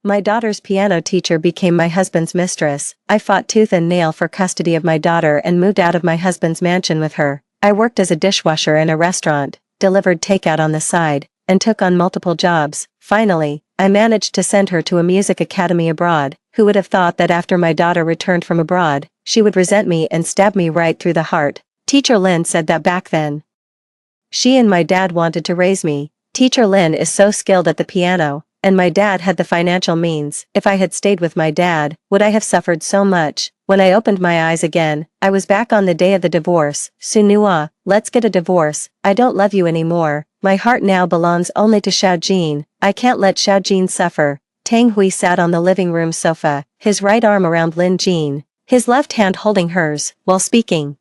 My daughter's piano teacher became my husband's mistress. I fought tooth and nail for custody of my daughter and moved out of my husband's mansion with her. I worked as a dishwasher in a restaurant, delivered takeout on the side, and took on multiple jobs. Finally, I managed to send her to a music academy abroad. Who would have thought that after my daughter returned from abroad, she would resent me and stab me right through the heart? Teacher Lynn said that back then. She and my dad wanted to raise me. Teacher Lynn is so skilled at the piano, and my dad had the financial means. If I had stayed with my dad, would I have suffered so much? When I opened my eyes again, I was back on the day of the divorce. Sunua, let's get a divorce. I don't love you anymore. My heart now belongs only to Xiaojin. I can't let Xiaojin suffer. Tang Hui sat on the living room sofa, his right arm around Lin Jin, his left hand holding hers, while speaking.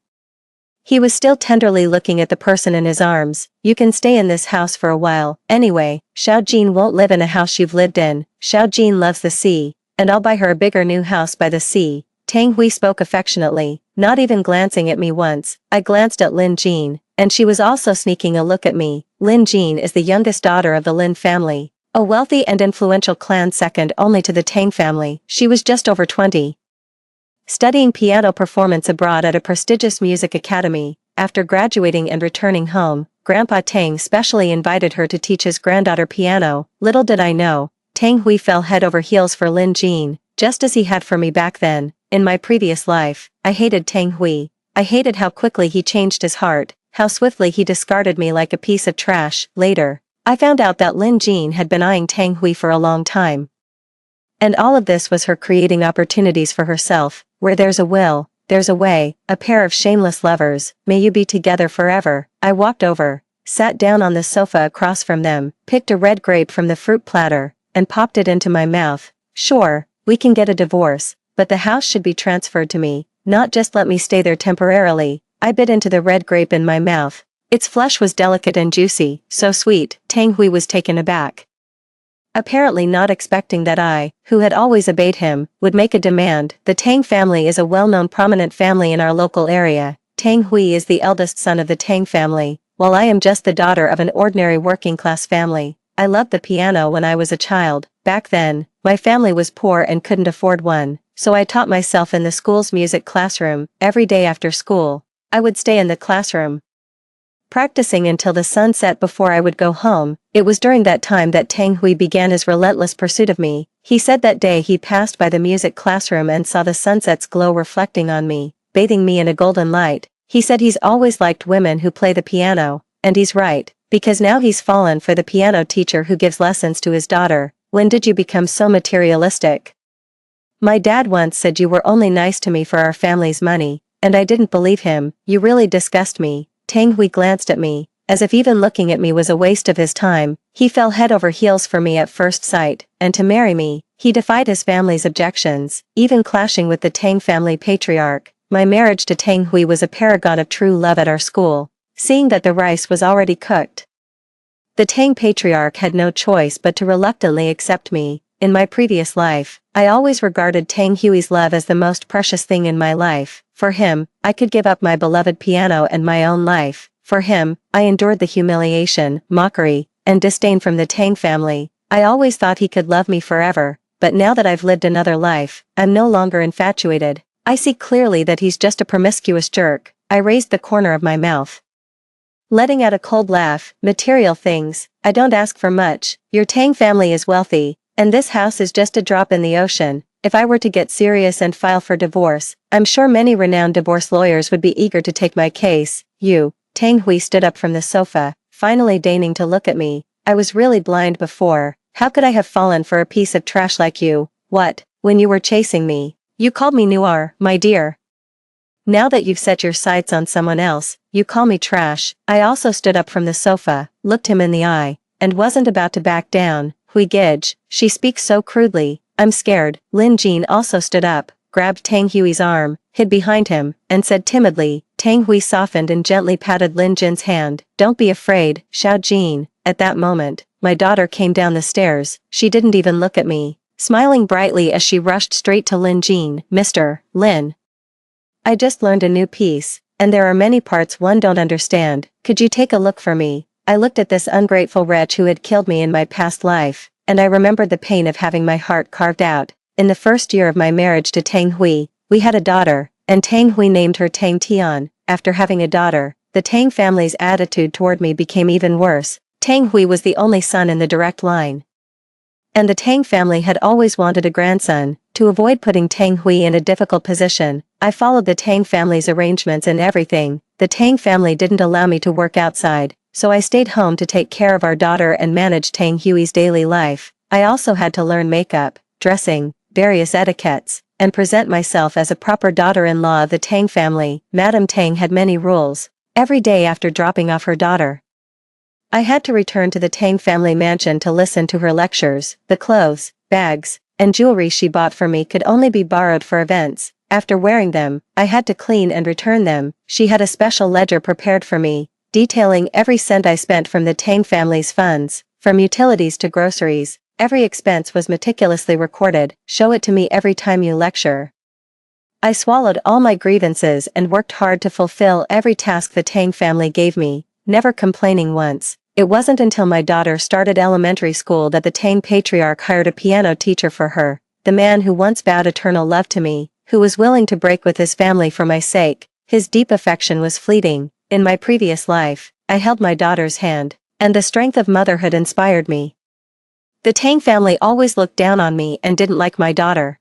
He was still tenderly looking at the person in his arms. You can stay in this house for a while. Anyway, Xiaojin won't live in a house you've lived in. Xiaojin loves the sea, and I'll buy her a bigger new house by the sea. Tang Hui spoke affectionately, not even glancing at me once. I glanced at Lin Jin, and she was also sneaking a look at me. Lin Jin is the youngest daughter of the Lin family, a wealthy and influential clan second only to the Tang family. She was just over 20. Studying piano performance abroad at a prestigious music academy. After graduating and returning home, Grandpa Tang specially invited her to teach his granddaughter piano. Little did I know, Tang Hui fell head over heels for Lin Jin, just as he had for me back then. In my previous life, I hated Tang Hui. I hated how quickly he changed his heart, how swiftly he discarded me like a piece of trash. Later, I found out that Lin Jin had been eyeing Tang Hui for a long time. And all of this was her creating opportunities for herself. Where there's a will, there's a way. A pair of shameless lovers, may you be together forever. I walked over, sat down on the sofa across from them, picked a red grape from the fruit platter, and popped it into my mouth. Sure, we can get a divorce, but the house should be transferred to me, not just let me stay there temporarily. I bit into the red grape in my mouth. Its flesh was delicate and juicy, so sweet. Tang Hui was taken aback. Apparently not expecting that I, who had always obeyed him, would make a demand. The Tang family is a well-known prominent family in our local area. Tang Hui is the eldest son of the Tang family, while I am just the daughter of an ordinary working-class family. I loved the piano when I was a child. Back then, my family was poor and couldn't afford one, so I taught myself in the school's music classroom. Every day after school, I would stay in the classroom, practicing until the sun set before I would go home. It was during that time that Tang Hui began his relentless pursuit of me. He said that day he passed by the music classroom and saw the sunset's glow reflecting on me, bathing me in a golden light. He said he's always liked women who play the piano, and he's right, because now he's fallen for the piano teacher who gives lessons to his daughter. When did you become so materialistic? My dad once said you were only nice to me for our family's money, and I didn't believe him. You really disgust me. Tang Hui glanced at me, as if even looking at me was a waste of his time. He fell head over heels for me at first sight, and to marry me, he defied his family's objections, even clashing with the Tang family patriarch. My marriage to Tang Hui was a paragon of true love at our school, seeing that the rice was already cooked. The Tang patriarch had no choice but to reluctantly accept me. In my previous life, I always regarded Tang Hui's love as the most precious thing in my life. For him, I could give up my beloved piano and my own life. For him, I endured the humiliation, mockery, and disdain from the Tang family. I always thought he could love me forever, but now that I've lived another life, I'm no longer infatuated. I see clearly that he's just a promiscuous jerk. I raised the corner of my mouth, letting out a cold laugh. Material things, I don't ask for much. Your Tang family is wealthy, and this house is just a drop in the ocean. If I were to get serious and file for divorce, I'm sure many renowned divorce lawyers would be eager to take my case. You, Tang Hui stood up from the sofa, finally deigning to look at me. I was really blind before. How could I have fallen for a piece of trash like you? What, when you were chasing me, you called me noir, my dear. Now that you've set your sights on someone else, you call me trash. I also stood up from the sofa, looked him in the eye, and wasn't about to back down. Hui Gij, she speaks so crudely. I'm scared. Lin Jin also stood up, grabbed Tang Hui's arm, hid behind him, and said timidly. Tang Hui softened and gently patted Lin Jin's hand. Don't be afraid, Xiaojin. At that moment, my daughter came down the stairs. She didn't even look at me, smiling brightly as she rushed straight to Lin Jin. Mr. Lin, I just learned a new piece, and there are many parts one don't understand. Could you take a look for me? I looked at this ungrateful wretch who had killed me in my past life. and I remembered the pain of having my heart carved out. In the first year of my marriage to Tang Hui, we had a daughter, and Tang Hui named her Tang Tian. After having a daughter, the Tang family's attitude toward me became even worse. Tang Hui was the only son in the direct line, and the Tang family had always wanted a grandson. To avoid putting Tang Hui in a difficult position, I followed the Tang family's arrangements in everything. The Tang family didn't allow me to work outside, so I stayed home to take care of our daughter and manage Tang Hui's daily life. I also had to learn makeup, dressing, various etiquettes, and present myself as a proper daughter-in-law of the Tang family. Madame Tang had many rules. Every day after dropping off her daughter, I had to return to the Tang family mansion to listen to her lectures. The clothes, bags, and jewelry she bought for me could only be borrowed for events. After wearing them, I had to clean and return them. She had a special ledger prepared for me, detailing every cent I spent from the Tang family's funds. From utilities to groceries, every expense was meticulously recorded. Show it to me every time you lecture. I swallowed all my grievances and worked hard to fulfill every task the Tang family gave me, never complaining once. It wasn't until my daughter started elementary school that the Tang patriarch hired a piano teacher for her, the man who once vowed eternal love to me, who was willing to break with his family for my sake. His deep affection was fleeting. In my previous life, I held my daughter's hand, and the strength of motherhood inspired me. The Tang family always looked down on me and didn't like my daughter.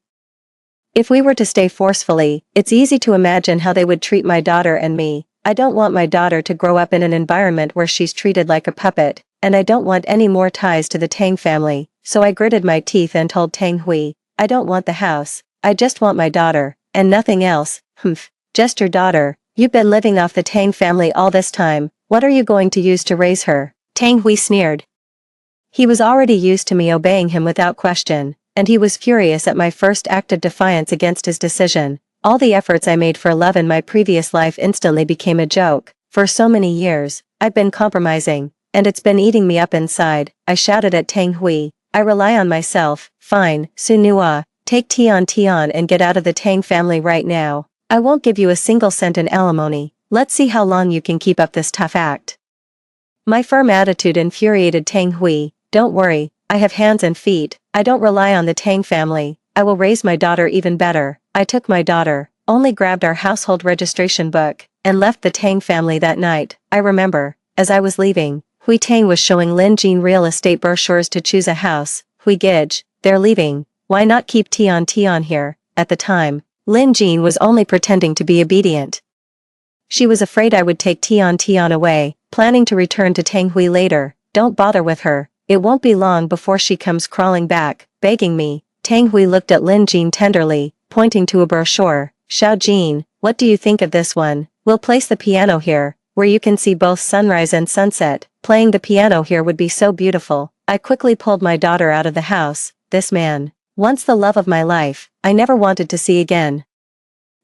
If we were to stay forcefully, it's easy to imagine how they would treat my daughter and me. I don't want my daughter to grow up in an environment where she's treated like a puppet, and I don't want any more ties to the Tang family, so I gritted my teeth and told Tang Hui, I don't want the house, I just want my daughter, and nothing else. Humph, just your daughter. You've been living off the Tang family all this time. What are you going to use to raise her? Tang Hui sneered. He was already used to me obeying him without question, and he was furious at my first act of defiance against his decision. All the efforts I made for love in my previous life instantly became a joke. For so many years, I've been compromising, and it's been eating me up inside. I shouted at Tang Hui, I rely on myself. Fine, Su Nua, take Tian and get out of the Tang family right now. I won't give you a single cent in alimony. Let's see how long you can keep up this tough act. My firm attitude infuriated Tang Hui. Don't worry, I have hands and feet. I don't rely on the Tang family. I will raise my daughter even better. I took my daughter, only grabbed our household registration book, and left the Tang family that night. I remember, as I was leaving, Hui Tang was showing Lin Jin real estate brochures to choose a house. Hui Gij, they're leaving. Why not keep Tian here? At the time, Lin Jin was only pretending to be obedient. She was afraid I would take Tian away, planning to return to Tang Hui later. Don't bother with her. It won't be long before she comes crawling back, begging me. Tang Hui looked at Lin Jin tenderly, pointing to a brochure. Xiao Jin, what do you think of this one? We'll place the piano here, where you can see both sunrise and sunset. Playing the piano here would be so beautiful. I quickly pulled my daughter out of the house. This man, once the love of my life, I never wanted to see again.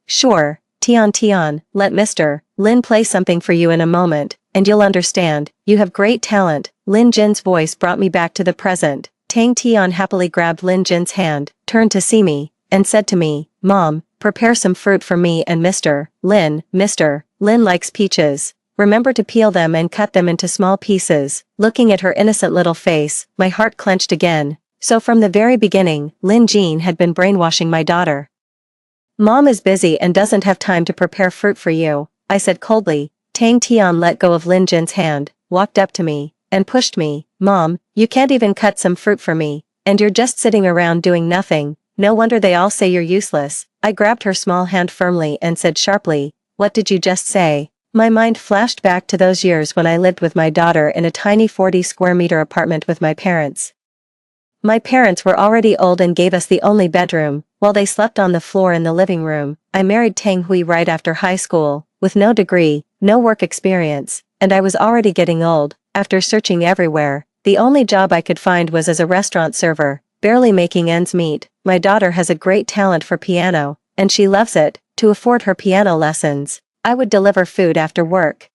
Sure, Tian, let Mr. Lin play something for you in a moment, and you'll understand. You have great talent. Lin Jin's voice brought me back to the present. Tang Tian happily grabbed Lin Jin's hand, turned to see me, and said to me, Mom, prepare some fruit for me and Mr. Lin. Mr. Lin likes peaches. Remember to peel them and cut them into small pieces. Looking at her innocent little face, my heart clenched again. So from the very beginning, Lin Jin had been brainwashing my daughter. Mom is busy and doesn't have time to prepare fruit for you, I said coldly. Tang Tian let go of Lin Jin's hand, walked up to me, and pushed me. Mom, you can't even cut some fruit for me, and you're just sitting around doing nothing. No wonder they all say you're useless. I grabbed her small hand firmly and said sharply, What did you just say? My mind flashed back to those years when I lived with my daughter in a tiny 40 square meter apartment with my parents. My parents were already old and gave us the only bedroom, while they slept on the floor in the living room. I married Tang Hui right after high school, with no degree, no work experience, and I was already getting old. After searching everywhere, the only job I could find was as a restaurant server, barely making ends meet. My daughter has a great talent for piano, and she loves it. To afford her piano lessons, I would deliver food after work.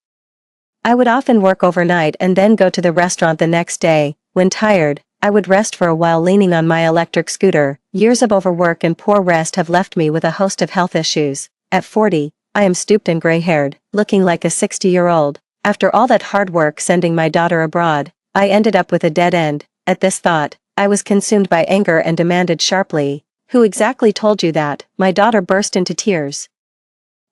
I would often work overnight and then go to the restaurant the next day. When tired, I would rest for a while leaning on my electric scooter. Years of overwork and poor rest have left me with a host of health issues. At 40, I am stooped and gray-haired, looking like a 60-year-old. After all that hard work sending my daughter abroad, I ended up with a dead end. At this thought, I was consumed by anger and demanded sharply, "Who exactly told you that?" My daughter burst into tears.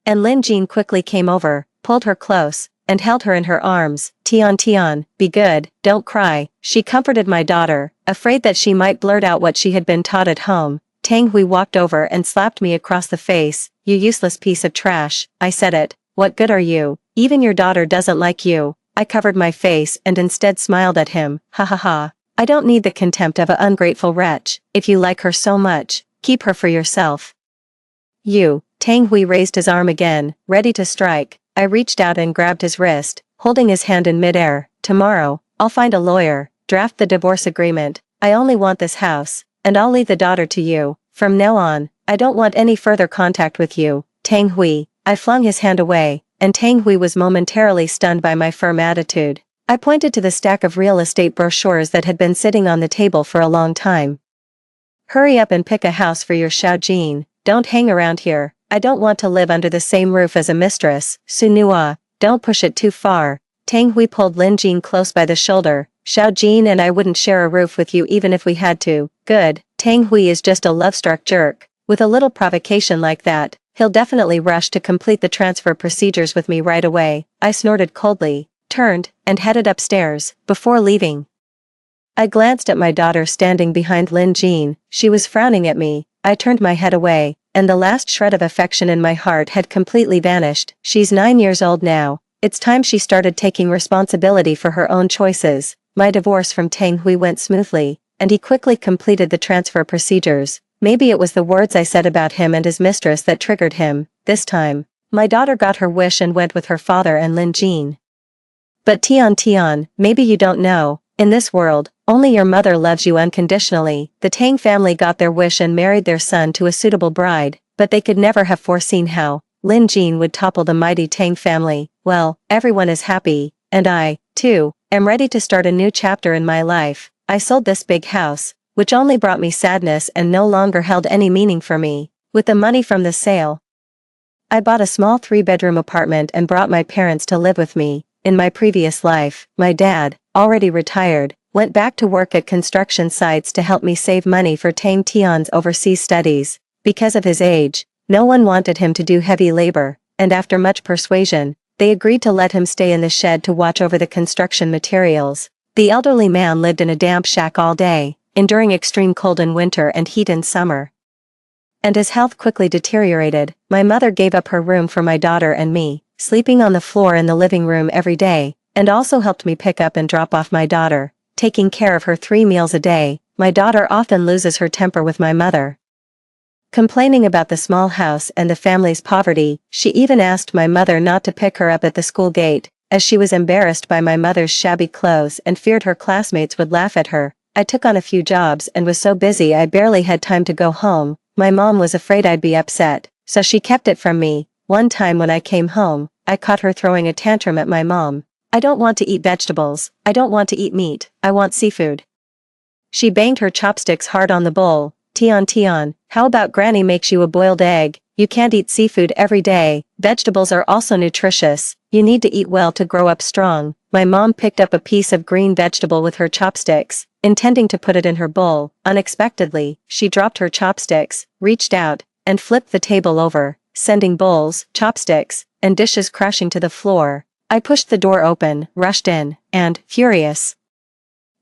And Lin Jean quickly came over, pulled her close, and held her in her arms. Tian, be good, don't cry." She comforted my daughter, afraid that she might blurt out what she had been taught at home. Tang Hui walked over and slapped me across the face. "You useless piece of trash." I said it. "What good are you? Even your daughter doesn't like you." I covered my face and instead smiled at him. "Ha ha ha. I don't need the contempt of an ungrateful wretch. If you like her so much, keep her for yourself." "You." Tang Hui raised his arm again, ready to strike. I reached out and grabbed his wrist, holding his hand in midair. "Tomorrow, I'll find a lawyer, draft the divorce agreement. I only want this house, and I'll leave the daughter to you. From now on, I don't want any further contact with you, Tang Hui." I flung his hand away, and Tang Hui was momentarily stunned by my firm attitude. I pointed to the stack of real estate brochures that had been sitting on the table for a long time. "Hurry up and pick a house for your Xiao Jin. Don't hang around here. I don't want to live under the same roof as a mistress." "Sunua, don't push it too far." Tang Hui pulled Lin Jin close by the shoulder. "Xiao Jin and I wouldn't share a roof with you even if we had to." "Good. Tang Hui is just a love-struck jerk. With a little provocation like that, he'll definitely rush to complete the transfer procedures with me right away." I snorted coldly, turned, and headed upstairs. Before leaving, I glanced at my daughter standing behind Lin Jean. She was frowning at me. I turned my head away, and the last shred of affection in my heart had completely vanished. She's 9 years old now. It's time she started taking responsibility for her own choices. My divorce from Tang Hui went smoothly, and he quickly completed the transfer procedures. Maybe it was the words I said about him and his mistress that triggered him. This time, my daughter got her wish and went with her father and Lin Jean. But Tian, maybe you don't know, in this world, only your mother loves you unconditionally. The Tang family got their wish and married their son to a suitable bride, but they could never have foreseen how Lin Jean would topple the mighty Tang family. Well, everyone is happy, and I, too, am ready to start a new chapter in my life. I sold this big house, which only brought me sadness and no longer held any meaning for me. With the money from the sale, I bought a small 3-bedroom apartment and brought my parents to live with me. In my previous life, my dad, already retired, went back to work at construction sites to help me save money for Tang Tian's overseas studies. Because of his age, no one wanted him to do heavy labor, and after much persuasion, they agreed to let him stay in the shed to watch over the construction materials. The elderly man lived in a damp shack all day, enduring extreme cold in winter and heat in summer. And his health quickly deteriorated. My mother gave up her room for my daughter and me, sleeping on the floor in the living room every day, and also helped me pick up and drop off my daughter, taking care of her 3 meals a day. My daughter often loses her temper with my mother, complaining about the small house and the family's poverty. She even asked my mother not to pick her up at the school gate, as she was embarrassed by my mother's shabby clothes and feared her classmates would laugh at her. I took on a few jobs and was so busy I barely had time to go home. My mom was afraid I'd be upset, so she kept it from me. One time when I came home, I caught her throwing a tantrum at my mom. "I don't want to eat vegetables. I don't want to eat meat. I want seafood." She banged her chopsticks hard on the bowl. Tian, how about Granny makes you a boiled egg? You can't eat seafood every day. Vegetables are also nutritious. You need to eat well to grow up strong." My mom picked up a piece of green vegetable with her chopsticks, intending to put it in her bowl. Unexpectedly, she dropped her chopsticks, reached out, and flipped the table over, sending bowls, chopsticks, and dishes crashing to the floor. I pushed the door open, rushed in, and, furious,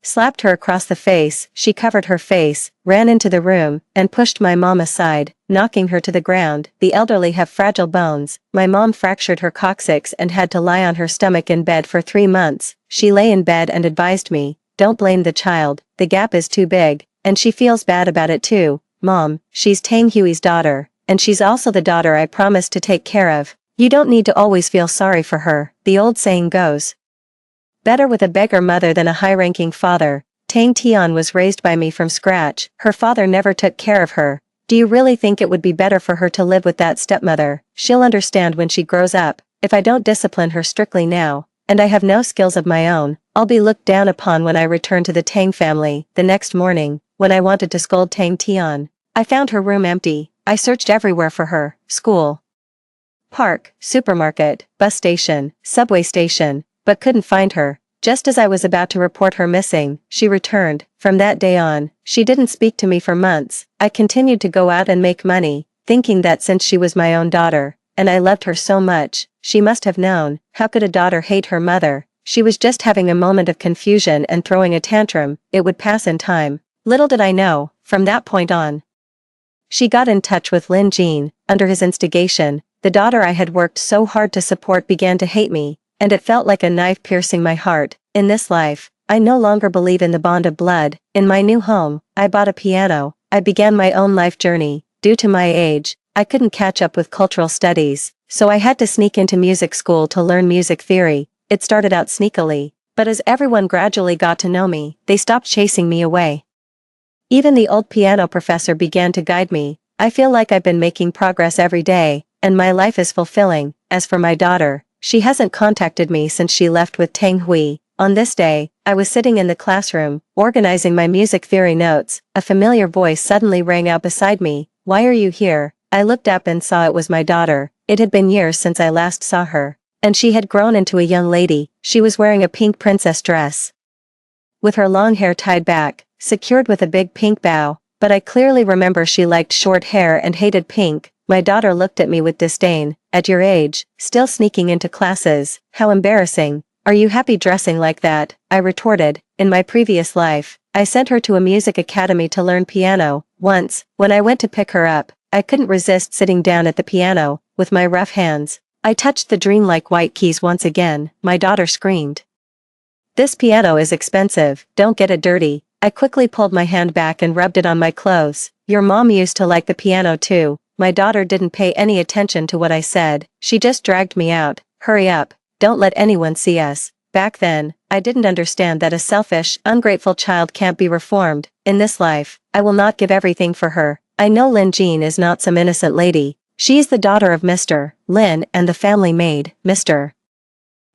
slapped her across the face. She covered her face, ran into the room, and pushed my mom aside, knocking her to the ground. The elderly have fragile bones. My mom fractured her coccyx and had to lie on her stomach in bed for 3 months. She lay in bed and advised me, "Don't blame the child, the gap is too big, and she feels bad about it too. Mom, she's Tang Hui's daughter, and she's also the daughter I promised to take care of. You don't need to always feel sorry for her. The old saying goes, better with a beggar mother than a high-ranking father." Tang Tian was raised by me from scratch. Her father never took care of her. Do you really think it would be better for her to live with that stepmother? She'll understand when she grows up. If I don't discipline her strictly now, and I have no skills of my own, I'll be looked down upon when I return to the Tang family. The next morning, when I wanted to scold Tang Tian, I found her room empty. I searched everywhere for her: school, park, supermarket, bus station, subway station, but couldn't find her. Just as I was about to report her missing, she returned. From that day on, she didn't speak to me for months. I continued to go out and make money, thinking that since she was my own daughter, and I loved her so much, she must have known. How could a daughter hate her mother? She was just having a moment of confusion and throwing a tantrum. It would pass in time. Little did I know, from that point on. She got in touch with Lin Jean. Under his instigation, the daughter I had worked so hard to support began to hate me, and it felt like a knife piercing my heart. In this life, I no longer believe in the bond of blood. In my new home, I bought a piano. I began my own life journey. Due to my age, I couldn't catch up with cultural studies, so I had to sneak into music school to learn music theory. It started out sneakily, but as everyone gradually got to know me, they stopped chasing me away. Even the old piano professor began to guide me. I feel like I've been making progress every day, and my life is fulfilling. As for my daughter, she hasn't contacted me since she left with Tang Hui. On this day, I was sitting in the classroom, organizing my music theory notes. A familiar voice suddenly rang out beside me. "Why are you here?" I looked up and saw it was my daughter. It had been years since I last saw her, and she had grown into a young lady. She was wearing a pink princess dress, with her long hair tied back, secured with a big pink bow, but I clearly remember she liked short hair and hated pink. My daughter looked at me with disdain. "At your age, still sneaking into classes, how embarrassing. Are you happy dressing like that?" I retorted. In my previous life, I sent her to a music academy to learn piano. Once, when I went to pick her up, I couldn't resist sitting down at the piano, with my rough hands. I touched the dreamlike white keys once again. My daughter screamed. "This piano is expensive, don't get it dirty." I quickly pulled my hand back and rubbed it on my clothes. "Your mom used to like the piano too." My daughter didn't pay any attention to what I said. She just dragged me out. "Hurry up, don't let anyone see us." Back then, I didn't understand that a selfish, ungrateful child can't be reformed. In this life, I will not give everything for her. I know Lin Jean is not some innocent lady. She is the daughter of Mr. Lin and the family maid. Mr.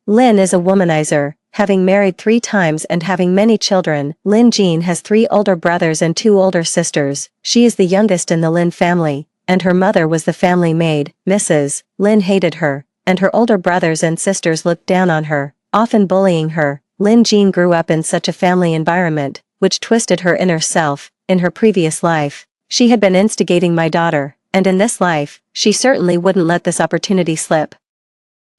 Lin is a womanizer, having married 3 times and having many children. Lin Jean has 3 older brothers and 2 older sisters. She is the youngest in the Lin family, and her mother was the family maid. Mrs. Lin hated her, and her older brothers and sisters looked down on her, often bullying her. Lin Jean grew up in such a family environment, which twisted her inner self. In her previous life, she had been instigating my daughter, and in this life, she certainly wouldn't let this opportunity slip.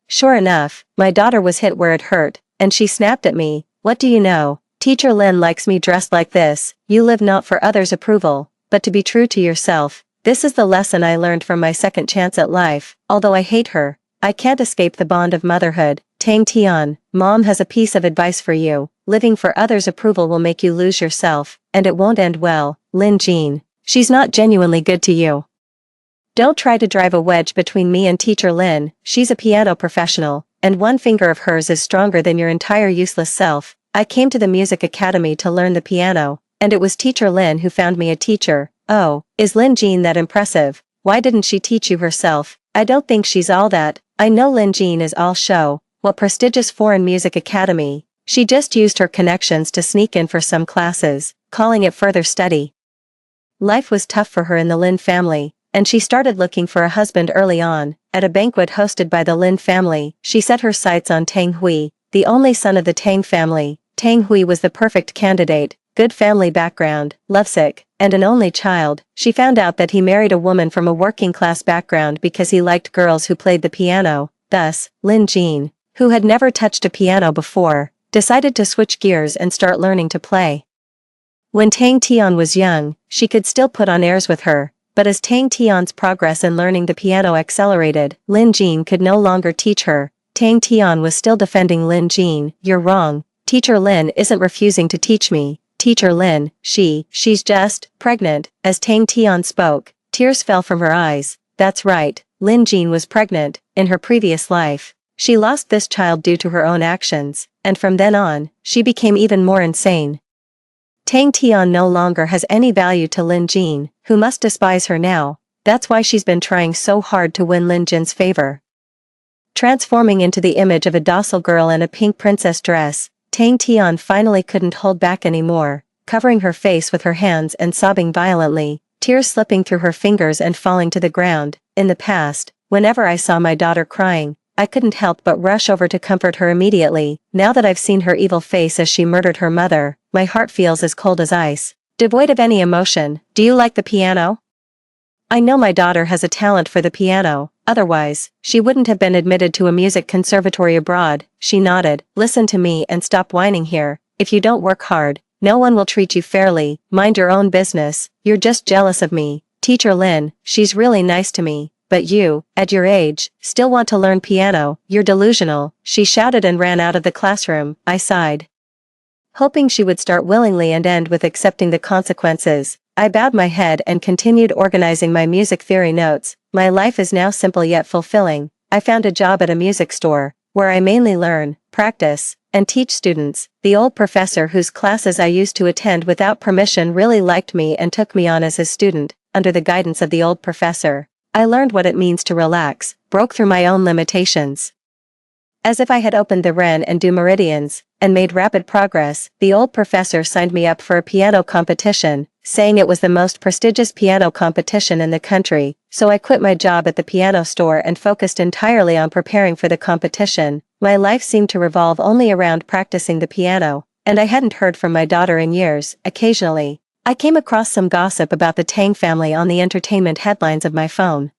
Sure enough, my daughter was hit where it hurt, and she snapped at me. "What do you know? Teacher Lin likes me dressed like this. You live not for others' approval, but to be true to yourself." This is the lesson I learned from my second chance at life. Although I hate her, I can't escape the bond of motherhood. Tang Tian, Mom has a piece of advice for you. Living for others' approval will make you lose yourself, and it won't end well. Lin Jean, she's not genuinely good to you. Don't try to drive a wedge between me and Teacher Lin. She's a piano professional, and one finger of hers is stronger than your entire useless self. I came to the music academy to learn the piano, and it was Teacher Lin who found me a teacher. Oh, is Lin Jean that impressive? Why didn't she teach you herself? I don't think she's all that. I know Lin Jean is all show. What prestigious foreign music academy? She just used her connections to sneak in for some classes, calling it further study. Life was tough for her in the Lin family, and she started looking for a husband early on. At a banquet hosted by the Lin family, she set her sights on Tang Hui, the only son of the Tang family. Tang Hui was the perfect candidate, good family background, lovesick, and an only child. She found out that he married a woman from a working-class background because he liked girls who played the piano. Thus, Lin Jean, who had never touched a piano before, decided to switch gears and start learning to play. When Tang Tian was young, she could still put on airs with her, but as Tang Tian's progress in learning the piano accelerated, Lin Jean could no longer teach her. Tang Tian was still defending Lin Jean. "You're wrong. Teacher Lin isn't refusing to teach me. Teacher Lin, she's just pregnant." As Tang Tian spoke, tears fell from her eyes. That's right, Lin Jean was pregnant. In her previous life, she lost this child due to her own actions, and from then on, she became even more insane. Tang Tian no longer has any value to Lin Jean, who must despise her now. That's why she's been trying so hard to win Lin Jin's favor. Transforming into the image of a docile girl in a pink princess dress, Tang Tian finally couldn't hold back anymore, covering her face with her hands and sobbing violently, tears slipping through her fingers and falling to the ground. In the past, whenever I saw my daughter crying, I couldn't help but rush over to comfort her immediately. Now that I've seen her evil face as she murdered her mother, my heart feels as cold as ice. Devoid of any emotion, do you like the piano? I know my daughter has a talent for the piano, otherwise, she wouldn't have been admitted to a music conservatory abroad. She nodded. Listen to me and stop whining here. If you don't work hard, no one will treat you fairly. Mind your own business. You're just jealous of me. Teacher Lynn, she's really nice to me. But you, at your age, still want to learn piano. You're delusional. She shouted and ran out of the classroom. I sighed, hoping she would start willingly and end with accepting the consequences. I bowed my head and continued organizing my music theory notes. My life is now simple yet fulfilling. I found a job at a music store, where I mainly learn, practice, and teach students. The old professor whose classes I used to attend without permission really liked me and took me on as his student. Under the guidance of the old professor, I learned what it means to relax, broke through my own limitations. As if I had opened the Ren and Du meridians, and made rapid progress, the old professor signed me up for a piano competition, saying it was the most prestigious piano competition in the country. So I quit my job at the piano store and focused entirely on preparing for the competition. My life seemed to revolve only around practicing the piano, and I hadn't heard from my daughter in years. Occasionally, I came across some gossip about the Tang family on the entertainment headlines of my phone.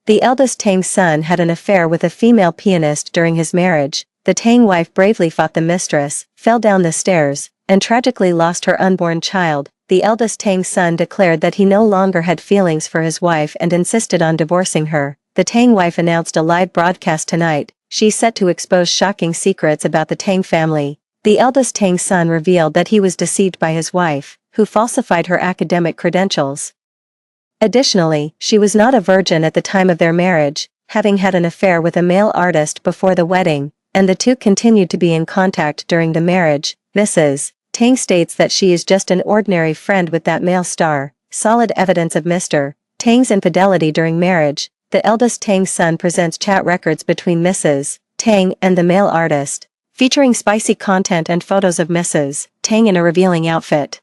The eldest Tang's son had an affair with a female pianist during his marriage. The Tang wife bravely fought the mistress, fell down the stairs, and tragically lost her unborn child. The eldest Tang's son declared that he no longer had feelings for his wife and insisted on divorcing her. The Tang wife announced a live broadcast tonight. She's set to expose shocking secrets about the Tang family. The eldest Tang's son revealed that he was deceived by his wife, who falsified her academic credentials. Additionally, she was not a virgin at the time of their marriage, having had an affair with a male artist before the wedding, and the two continued to be in contact during the marriage. Mrs. Tang states that she is just an ordinary friend with that male star. Solid evidence of Mr. Tang's infidelity during marriage. The eldest Tang's son presents chat records between Mrs. Tang and the male artist, featuring spicy content and photos of Mrs. Tang in a revealing outfit.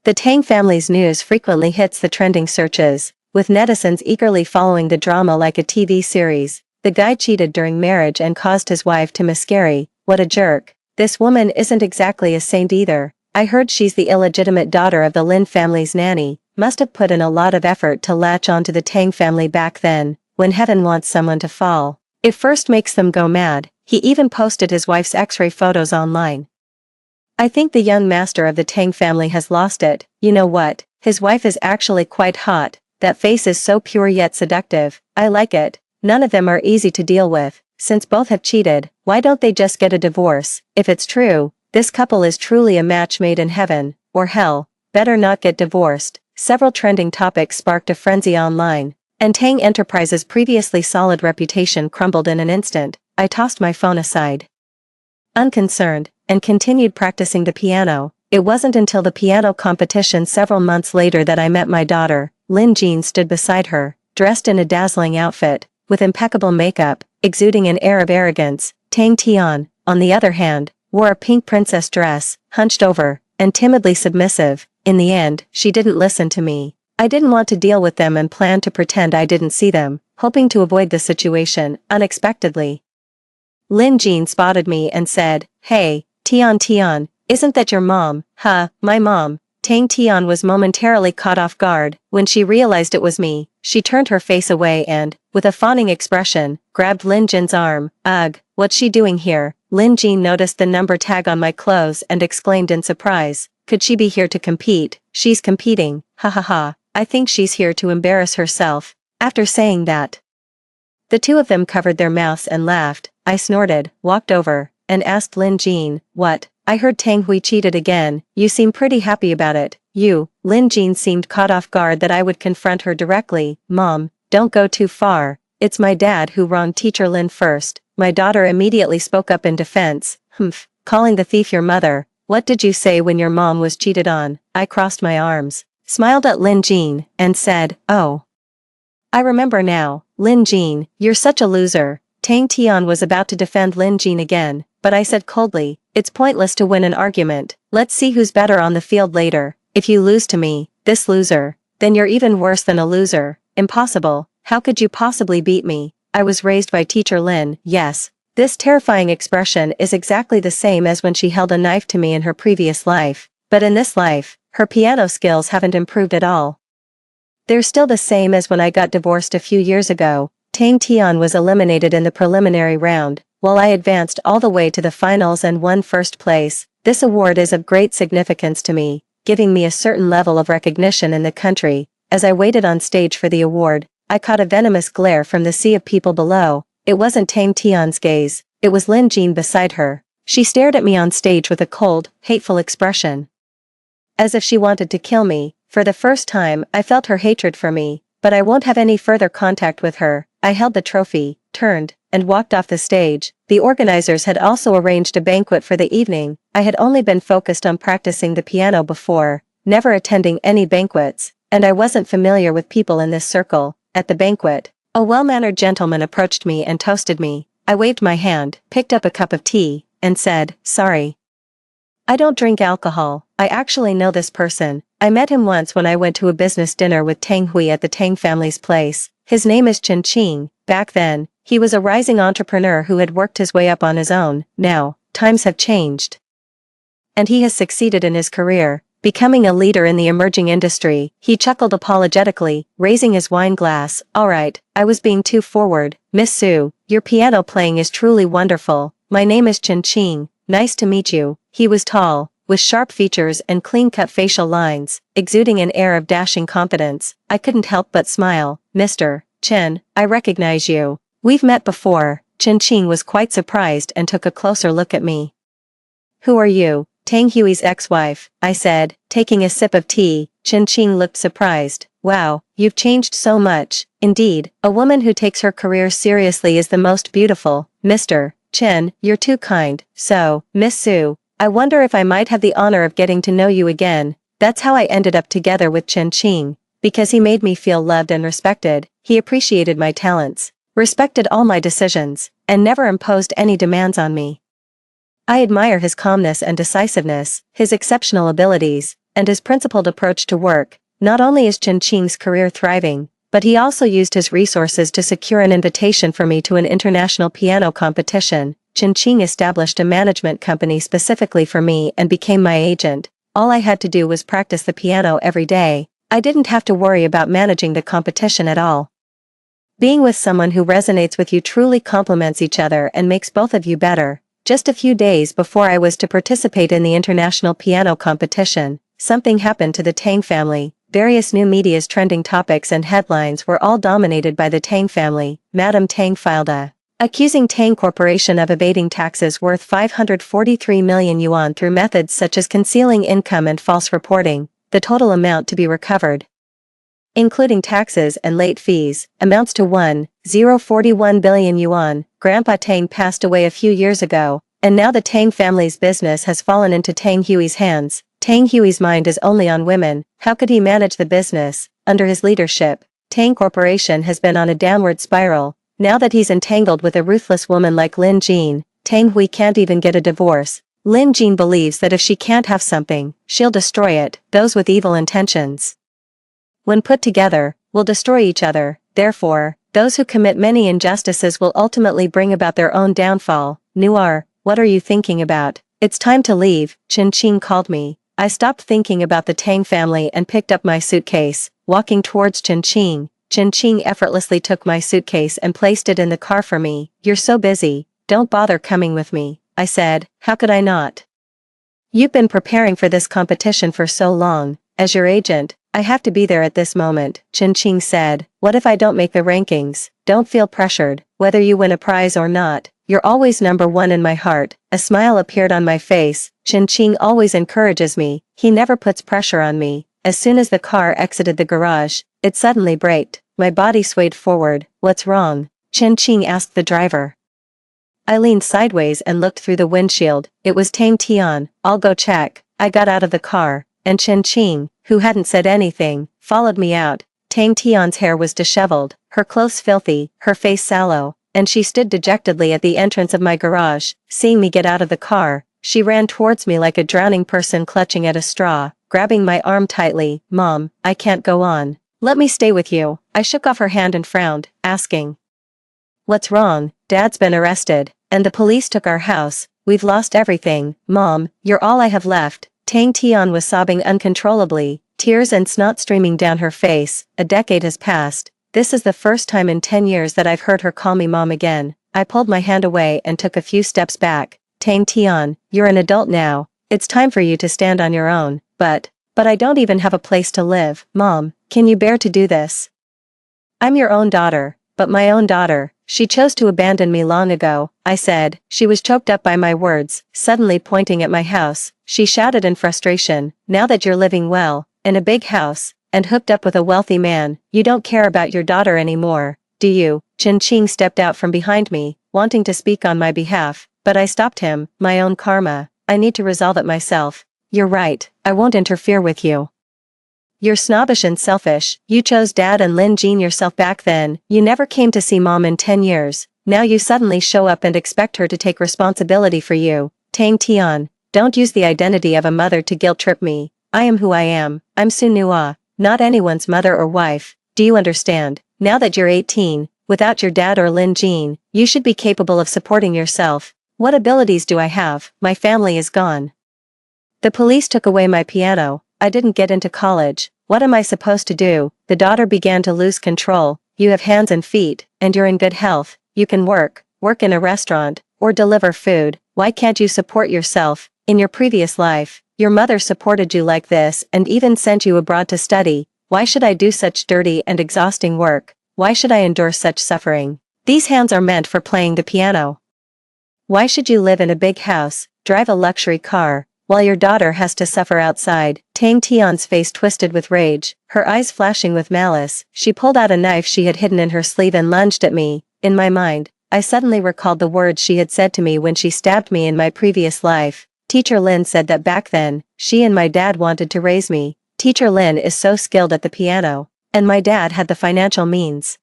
The Tang family's news frequently hits the trending searches, with netizens eagerly following the drama like a TV series. The guy cheated during marriage and caused his wife to miscarry. What a jerk. This woman isn't exactly a saint either. I heard she's the illegitimate daughter of the Lin family's nanny. Must have put in a lot of effort to latch onto the Tang family back then. When heaven wants someone to fall, it first makes them go mad. He even posted his wife's X-ray photos online. I think the young master of the Tang family has lost it. You know what? His wife is actually quite hot. That face is so pure yet seductive. I like it. None of them are easy to deal with. Since both have cheated, why don't they just get a divorce? If it's true, this couple is truly a match made in heaven, or hell. Better not get divorced. Several trending topics sparked a frenzy online, and Tang Enterprises' previously solid reputation crumbled in an instant. I tossed my phone aside, unconcerned, and continued practicing the piano. It wasn't until the piano competition several months later that I met my daughter. Lin Jean stood beside her, dressed in a dazzling outfit, with impeccable makeup, exuding an air of arrogance. Tang Tian, on the other hand, wore a pink princess dress, hunched over, and timidly submissive. In the end, she didn't listen to me. I didn't want to deal with them and planned to pretend I didn't see them, hoping to avoid the situation. Unexpectedly, Lin Jean spotted me and said, "Hey, Tian, isn't that your mom?" "Huh, my mom." Tang Tian was momentarily caught off guard. When she realized it was me, she turned her face away and, with a fawning expression, grabbed Lin Jin's arm. "Ugh, what's she doing here?" Lin Jin noticed the number tag on my clothes and exclaimed in surprise. "Could she be here to compete?" "She's competing. Ha ha ha. I think she's here to embarrass herself." After saying that, the two of them covered their mouths and laughed. I snorted, walked over, and asked Lin Jin, "What? I heard Tang Hui cheated again. You seem pretty happy about it." Lin Jin seemed caught off guard that I would confront her directly. "Mom, don't go too far. It's my dad who wronged teacher Lin first." My daughter immediately spoke up in defense. "Humph, calling the thief your mother. What did you say when your mom was cheated on?" I crossed my arms, smiled at Lin Jin, and said, "Oh, I remember now. Lin Jin, you're such a loser." Tang Tian was about to defend Lin Jin again, but I said coldly, "It's pointless to win an argument. Let's see who's better on the field later. If you lose to me, this loser, then you're even worse than a loser." "Impossible. How could you possibly beat me?" I was raised by Teacher Lin, yes. This terrifying expression is exactly the same as when she held a knife to me in her previous life, but in this life, her piano skills haven't improved at all. They're still the same as when I got divorced a few years ago. Tang Tian was eliminated in the preliminary round, while I advanced all the way to the finals and won first place. This award is of great significance to me, giving me a certain level of recognition in the country. As I waited on stage for the award, I caught a venomous glare from the sea of people below. It wasn't Tang Tian's gaze, it was Lin Jin beside her. She stared at me on stage with a cold, hateful expression. As if she wanted to kill me. For the first time, I felt her hatred for me, but I won't have any further contact with her. I held the trophy, turned, and walked off the stage. The organizers had also arranged a banquet for the evening. I had only been focused on practicing the piano before, never attending any banquets, and I wasn't familiar with people in this circle. At the banquet, a well-mannered gentleman approached me and toasted me. I waved my hand, picked up a cup of tea, and said, "Sorry. I don't drink alcohol." I actually know this person. I met him once when I went to a business dinner with Tang Hui at the Tang family's place. His name is Chen Qing. Back then, he was a rising entrepreneur who had worked his way up on his own. Now, times have changed. And he has succeeded in his career, becoming a leader in the emerging industry. He chuckled apologetically, raising his wine glass. "Alright, I was being too forward. Miss Su, your piano playing is truly wonderful. My name is Chen Qing. Nice to meet you." He was tall, with sharp features and clean-cut facial lines, exuding an air of dashing confidence. I couldn't help but smile. "Mr. Chen, I recognize you. We've met before." Chen Qing was quite surprised and took a closer look at me. "Who are you?" "Tang Hui's ex-wife," I said, taking a sip of tea. Chen Qing looked surprised. "Wow, you've changed so much." "Indeed, a woman who takes her career seriously is the most beautiful." "Mr. Chen, you're too kind." "So, Miss Su, I wonder if I might have the honor of getting to know you again." That's how I ended up together with Chen Qing, because he made me feel loved and respected. He appreciated my talents, respected all my decisions, and never imposed any demands on me. I admire his calmness and decisiveness, his exceptional abilities, and his principled approach to work. Not only is Chen Qing's career thriving, but he also used his resources to secure an invitation for me to an international piano competition. Chen Qing established a management company specifically for me and became my agent. All I had to do was practice the piano every day. I didn't have to worry about managing the competition at all. Being with someone who resonates with you truly complements each other and makes both of you better. Just a few days before I was to participate in the international piano competition, something happened to the Tang family. Various new media's trending topics and headlines were all dominated by the Tang family. Madame Tang filed accusing Tang Corporation of evading taxes worth 543 million yuan through methods such as concealing income and false reporting. The total amount to be recovered, including taxes and late fees, amounts to 1,041 billion yuan. Grandpa Tang passed away a few years ago, and now the Tang family's business has fallen into Tang Hui's hands. Tang Hui's mind is only on women. How could he manage the business? Under his leadership, Tang Corporation has been on a downward spiral. Now that he's entangled with a ruthless woman like Lin Jin, Tang Hui can't even get a divorce. Lin Jin believes that if she can't have something, she'll destroy it. Those with evil intentions, when put together, will destroy each other. Therefore, those who commit many injustices will ultimately bring about their own downfall. "Noir, what are you thinking about?" "It's time to leave," Chen Qing called me. I stopped thinking about the Tang family and picked up my suitcase. Walking towards Chen Qing effortlessly took my suitcase and placed it in the car for me. "You're so busy, don't bother coming with me," I said. "How could I not? You've been preparing for this competition for so long. As your agent, I have to be there at this moment," Chen Qing said. "What if I don't make the rankings?" "Don't feel pressured. Whether you win a prize or not, you're always number one in my heart." A smile appeared on my face. Chen Qing always encourages me. He never puts pressure on me. As soon as the car exited the garage, it suddenly braked. My body swayed forward. "What's wrong?" Chen Qing asked the driver. I leaned sideways and looked through the windshield. It was Tang Tian. "I'll go check." I got out of the car, and Chen Qing, who hadn't said anything, followed me out. Tang Tian's hair was disheveled, her clothes filthy, her face sallow, and she stood dejectedly at the entrance of my garage. Seeing me get out of the car, she ran towards me like a drowning person clutching at a straw, grabbing my arm tightly. "Mom, I can't go on. Let me stay with you." I shook off her hand and frowned, asking, What's wrong? Dad's been arrested, and the police took our house. We've lost everything. Mom, you're all I have left. Tang Tian was sobbing uncontrollably, tears and snot streaming down her face. A decade has passed. This is the first time in 10 years that I've heard her call me mom again. I pulled my hand away and took a few steps back. Tang Tian, you're an adult now. It's time for you to stand on your own. But I don't even have a place to live. Mom, can you bear to do this? I'm your own daughter, but my own daughter. She chose to abandon me long ago, I said. She was choked up by my words, suddenly pointing at my house. She shouted in frustration, now that you're living well, in a big house, and hooked up with a wealthy man, you don't care about your daughter anymore, do you? Chen Qing stepped out from behind me, wanting to speak on my behalf, but I stopped him. My own karma. I need to resolve it myself. You're right, I won't interfere with you. You're snobbish and selfish. You chose Dad and Lin Jean yourself back then. You never came to see Mom in 10 years. Now you suddenly show up and expect her to take responsibility for you. Tang Tian, don't use the identity of a mother to guilt trip me. I am who I am. I'm Sun Nua, not anyone's mother or wife. Do you understand? Now that you're 18, without your dad or Lin Jean, you should be capable of supporting yourself. What abilities do I have? My family is gone. The police took away my piano. I didn't get into college. What am I supposed to do? The daughter began to lose control. You have hands and feet, and you're in good health. You can work in a restaurant, or deliver food. Why can't you support yourself? In your previous life, your mother supported you like this and even sent you abroad to study. Why should I do such dirty and exhausting work? Why should I endure such suffering? These hands are meant for playing the piano. Why should you live in a big house, drive a luxury car, while your daughter has to suffer outside? Tang Tian's face twisted with rage, her eyes flashing with malice. She pulled out a knife she had hidden in her sleeve and lunged at me. In my mind, I suddenly recalled the words she had said to me when she stabbed me in my previous life. Teacher Lin said that back then, she and my dad wanted to raise me. Teacher Lin is so skilled at the piano, and my dad had the financial means.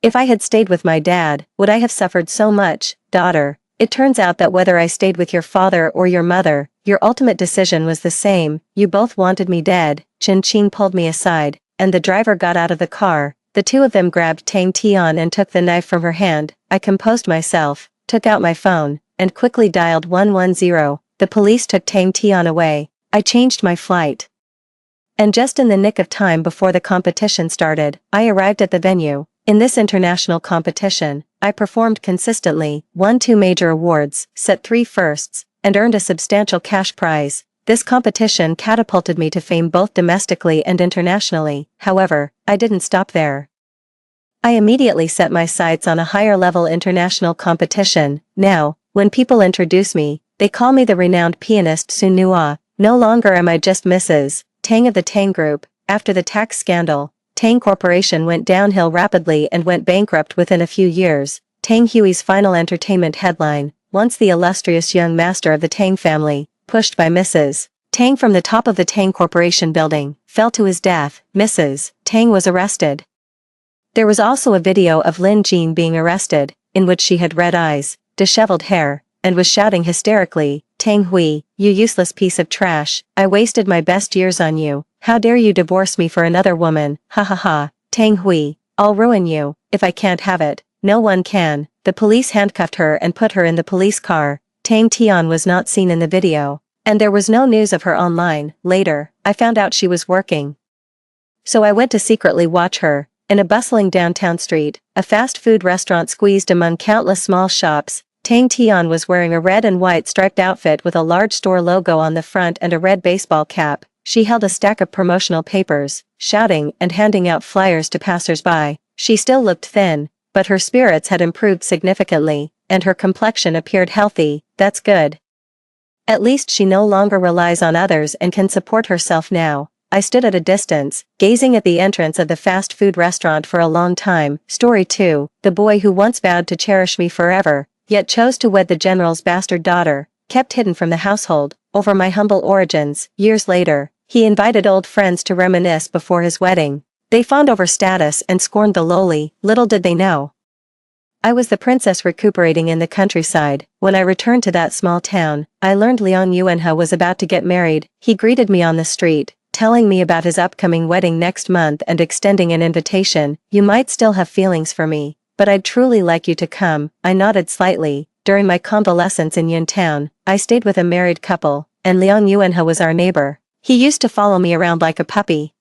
If I had stayed with my dad, would I have suffered so much? Daughter, it turns out that whether I stayed with your father or your mother, your ultimate decision was the same. You both wanted me dead. Chen Qing pulled me aside, and the driver got out of the car. The two of them grabbed Tang Tian and took the knife from her hand. I composed myself, took out my phone, and quickly dialed 110. The police took Tang Tian away. I changed my flight. And just in the nick of time before the competition started, I arrived at the venue. In this international competition, I performed consistently, won 2 major awards, set 3 firsts, and earned a substantial cash prize. This competition catapulted me to fame both domestically and internationally. However, I didn't stop there. I immediately set my sights on a higher-level international competition. Now, when people introduce me, they call me the renowned pianist Sun Nua. No longer am I just Mrs. Tang of the Tang Group. After the tax scandal, Tang Corporation went downhill rapidly and went bankrupt within a few years. Tang Hui's final entertainment headline, once the illustrious young master of the Tang family, pushed by Mrs. Tang from the top of the Tang Corporation building, fell to his death. Mrs. Tang was arrested. There was also a video of Lin Jean being arrested, in which she had red eyes, disheveled hair, and was shouting hysterically, Tang Hui, you useless piece of trash, I wasted my best years on you. How dare you divorce me for another woman? Ha ha ha. Tang Hui, I'll ruin you. If I can't have it, no one can. The police handcuffed her and put her in the police car. Tang Tian was not seen in the video, and there was no news of her online. Later, I found out she was working. So I went to secretly watch her. In a bustling downtown street, a fast food restaurant squeezed among countless small shops, Tang Tian was wearing a red and white striped outfit with a large store logo on the front and a red baseball cap. She held a stack of promotional papers, shouting and handing out flyers to passers-by. She still looked thin, but her spirits had improved significantly, and her complexion appeared healthy. That's good. At least she no longer relies on others and can support herself now. I stood at a distance, gazing at the entrance of the fast food restaurant for a long time. Story 2, the boy who once vowed to cherish me forever, yet chose to wed the general's bastard daughter, kept hidden from the household. Over my humble origins. Years later, he invited old friends to reminisce before his wedding. They fawned over status and scorned the lowly. Little did they know I was the princess recuperating in the countryside. When I returned to that small town, I learned Liang Yuanhe was about to get married. He greeted me on the street, telling me about his upcoming wedding next month and extending an invitation. You might still have feelings for me, but I'd truly like you to come." I nodded slightly. During my convalescence in Yuntown, I stayed with a married couple, and Liang Yuanhe was our neighbor. He used to follow me around like a puppy,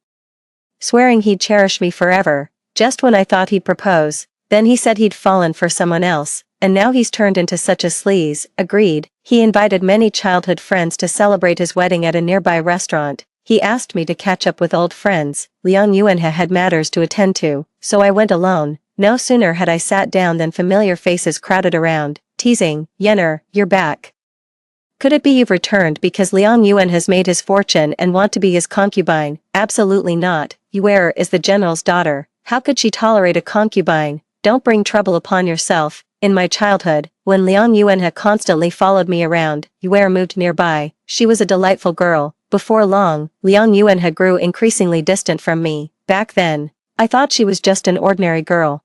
swearing he'd cherish me forever, just when I thought he'd propose. Then he said he'd fallen for someone else, and now he's turned into such a sleaze. Agreed. He invited many childhood friends to celebrate his wedding at a nearby restaurant. He asked me to catch up with old friends. Liang Yuanhe had matters to attend to, so I went alone. No sooner had I sat down than familiar faces crowded around, teasing, "Yenner, you're back. Could it be you've returned because Liang Yuan has made his fortune and want to be his concubine?" "Absolutely not. Yuer is the general's daughter. How could she tolerate a concubine? Don't bring trouble upon yourself." In my childhood, when Liang Yuanhe constantly followed me around, Yuer moved nearby. She was a delightful girl. Before long, Liang Yuanhe grew increasingly distant from me. Back then, I thought she was just an ordinary girl.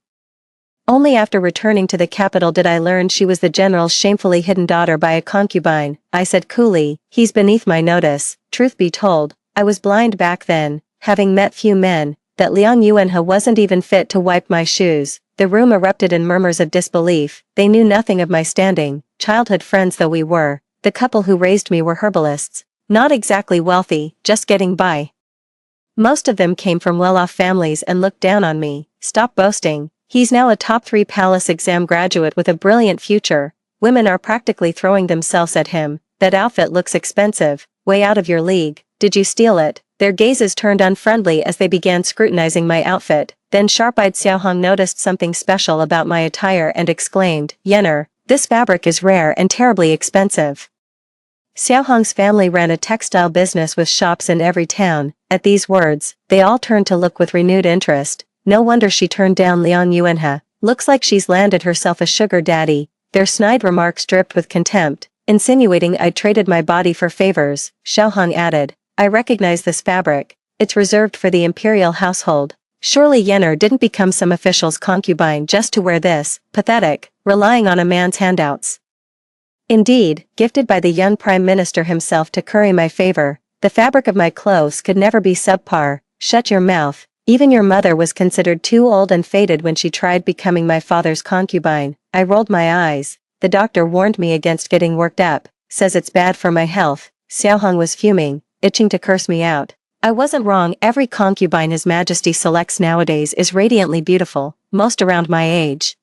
Only after returning to the capital did I learn she was the general's shamefully hidden daughter by a concubine. I said coolly, "He's beneath my notice." Truth be told, I was blind back then, having met few men, that Liang Yuanhe wasn't even fit to wipe my shoes. The room erupted in murmurs of disbelief. They knew nothing of my standing, childhood friends though we were. The couple who raised me were herbalists. Not exactly wealthy, just getting by. Most of them came from well-off families and looked down on me. "Stop boasting. He's now a top 3 palace exam graduate with a brilliant future." Women are practically throwing themselves at him. "That outfit looks expensive, way out of your league. Did you steal it?" Their gazes turned unfriendly as they began scrutinizing my outfit. Then sharp-eyed Xiaohong noticed something special about my attire and exclaimed, "Yenner, this fabric is rare and terribly expensive." Xiaohong's family ran a textile business with shops in every town. At these words, they all turned to look with renewed interest. No wonder she turned down Liang Yuanhe. "Looks like she's landed herself a sugar daddy." Their snide remarks dripped with contempt, insinuating I'd traded my body for favors. Xiaohong added, "I recognize this fabric. It's reserved for the imperial household. Surely Yenner didn't become some official's concubine just to wear this. Pathetic, relying on a man's handouts." Indeed, gifted by the young prime minister himself to curry my favor, the fabric of my clothes could never be subpar. Shut your mouth. Even your mother was considered too old and faded when she tried becoming my father's concubine. I rolled my eyes. "The doctor warned me against getting worked up, says it's bad for my health." Xiaohong was fuming, itching to curse me out. I wasn't wrong. Every concubine His Majesty selects nowadays is radiantly beautiful, most around my age.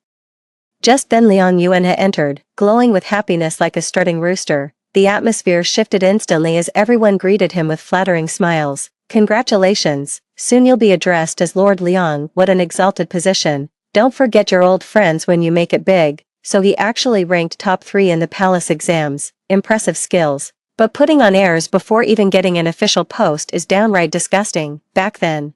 Just then Liang Yuanhe entered, glowing with happiness like a strutting rooster. The atmosphere shifted instantly as everyone greeted him with flattering smiles. "Congratulations, soon you'll be addressed as Lord Liang." What an exalted position. Don't forget your old friends when you make it big. So he actually ranked top 3 in the palace exams. Impressive skills. But putting on airs before even getting an official post is downright disgusting. Back then,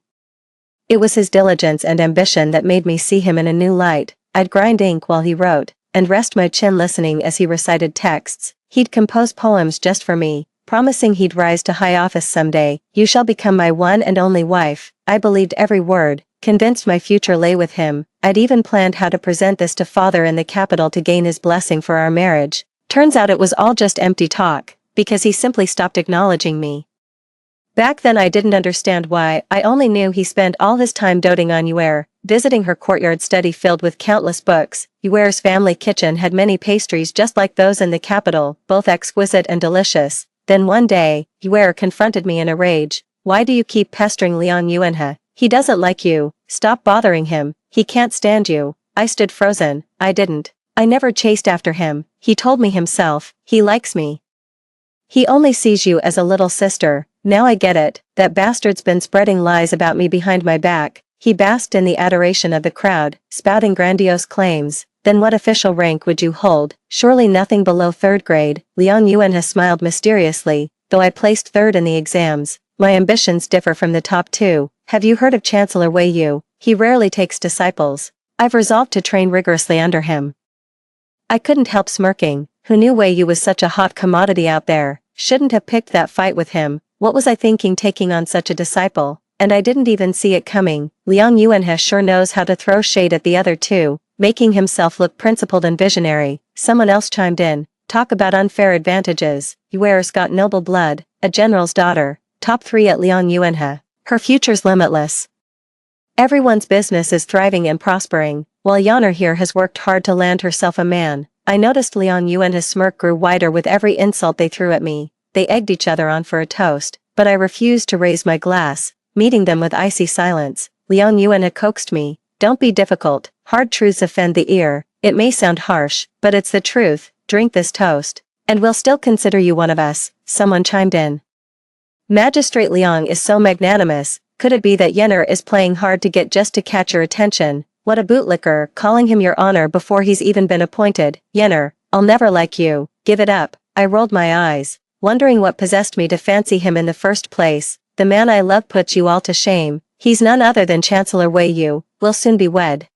it was his diligence and ambition that made me see him in a new light. I'd grind ink while he wrote, and rest my chin listening as he recited texts. He'd compose poems just for me, promising he'd rise to high office someday. "You shall become my one and only wife." I believed every word, convinced my future lay with him. I'd even planned how to present this to father in the capital to gain his blessing for our marriage. Turns out it was all just empty talk, because he simply stopped acknowledging me. Back then I didn't understand why. I only knew he spent all his time doting on Yuer, visiting her courtyard study filled with countless books. Yuer's family kitchen had many pastries just like those in the capital, both exquisite and delicious. Then one day, Yuer confronted me in a rage. "Why do you keep pestering Liang Yuanhe? He doesn't like you. Stop bothering him. He can't stand you." I stood frozen. I didn't. I never chased after him. He told me himself. He likes me. He only sees you as a little sister. Now I get it. That bastard's been spreading lies about me behind my back. He basked in the adoration of the crowd, spouting grandiose claims. "Then what official rank would you hold?" "Surely nothing below 3rd grade. Liang Yuanhe smiled mysteriously. "Though I placed 3rd in the exams, my ambitions differ from the top 2. Have you heard of Chancellor Wei Yu? He rarely takes disciples. I've resolved to train rigorously under him." I couldn't help smirking. Who knew Wei Yu was such a hot commodity out there? Shouldn't have picked that fight with him. What was I thinking taking on such a disciple? And I didn't even see it coming. Liang Yuanhe sure knows how to throw shade at the other 2, making himself look principled and visionary. Someone else chimed in. "Talk about unfair advantages. Yuer's got noble blood, a general's daughter, top 3 at Liang Yuanhe. Her future's limitless. Everyone's business is thriving and prospering, while Yener here has worked hard to land herself a man. I noticed Liang Yuan's smirk grew wider with every insult they threw at me. They egged each other on for a toast, but I refused to raise my glass, meeting them with icy silence. Liang Yuan coaxed me, "Don't be difficult, hard truths offend the ear. It may sound harsh, but it's the truth. Drink this toast, and we'll still consider you one of us," someone chimed in. Magistrate Liang is so magnanimous. Could it be that Yener is playing hard to get just to catch your attention? What a bootlicker, calling him your honor before he's even been appointed. Yener, I'll never like you. Give it up. I rolled my eyes, wondering what possessed me to fancy him in the first place. The man I love puts you all to shame. He's none other than Chancellor Wei Yu. We'll soon be wed.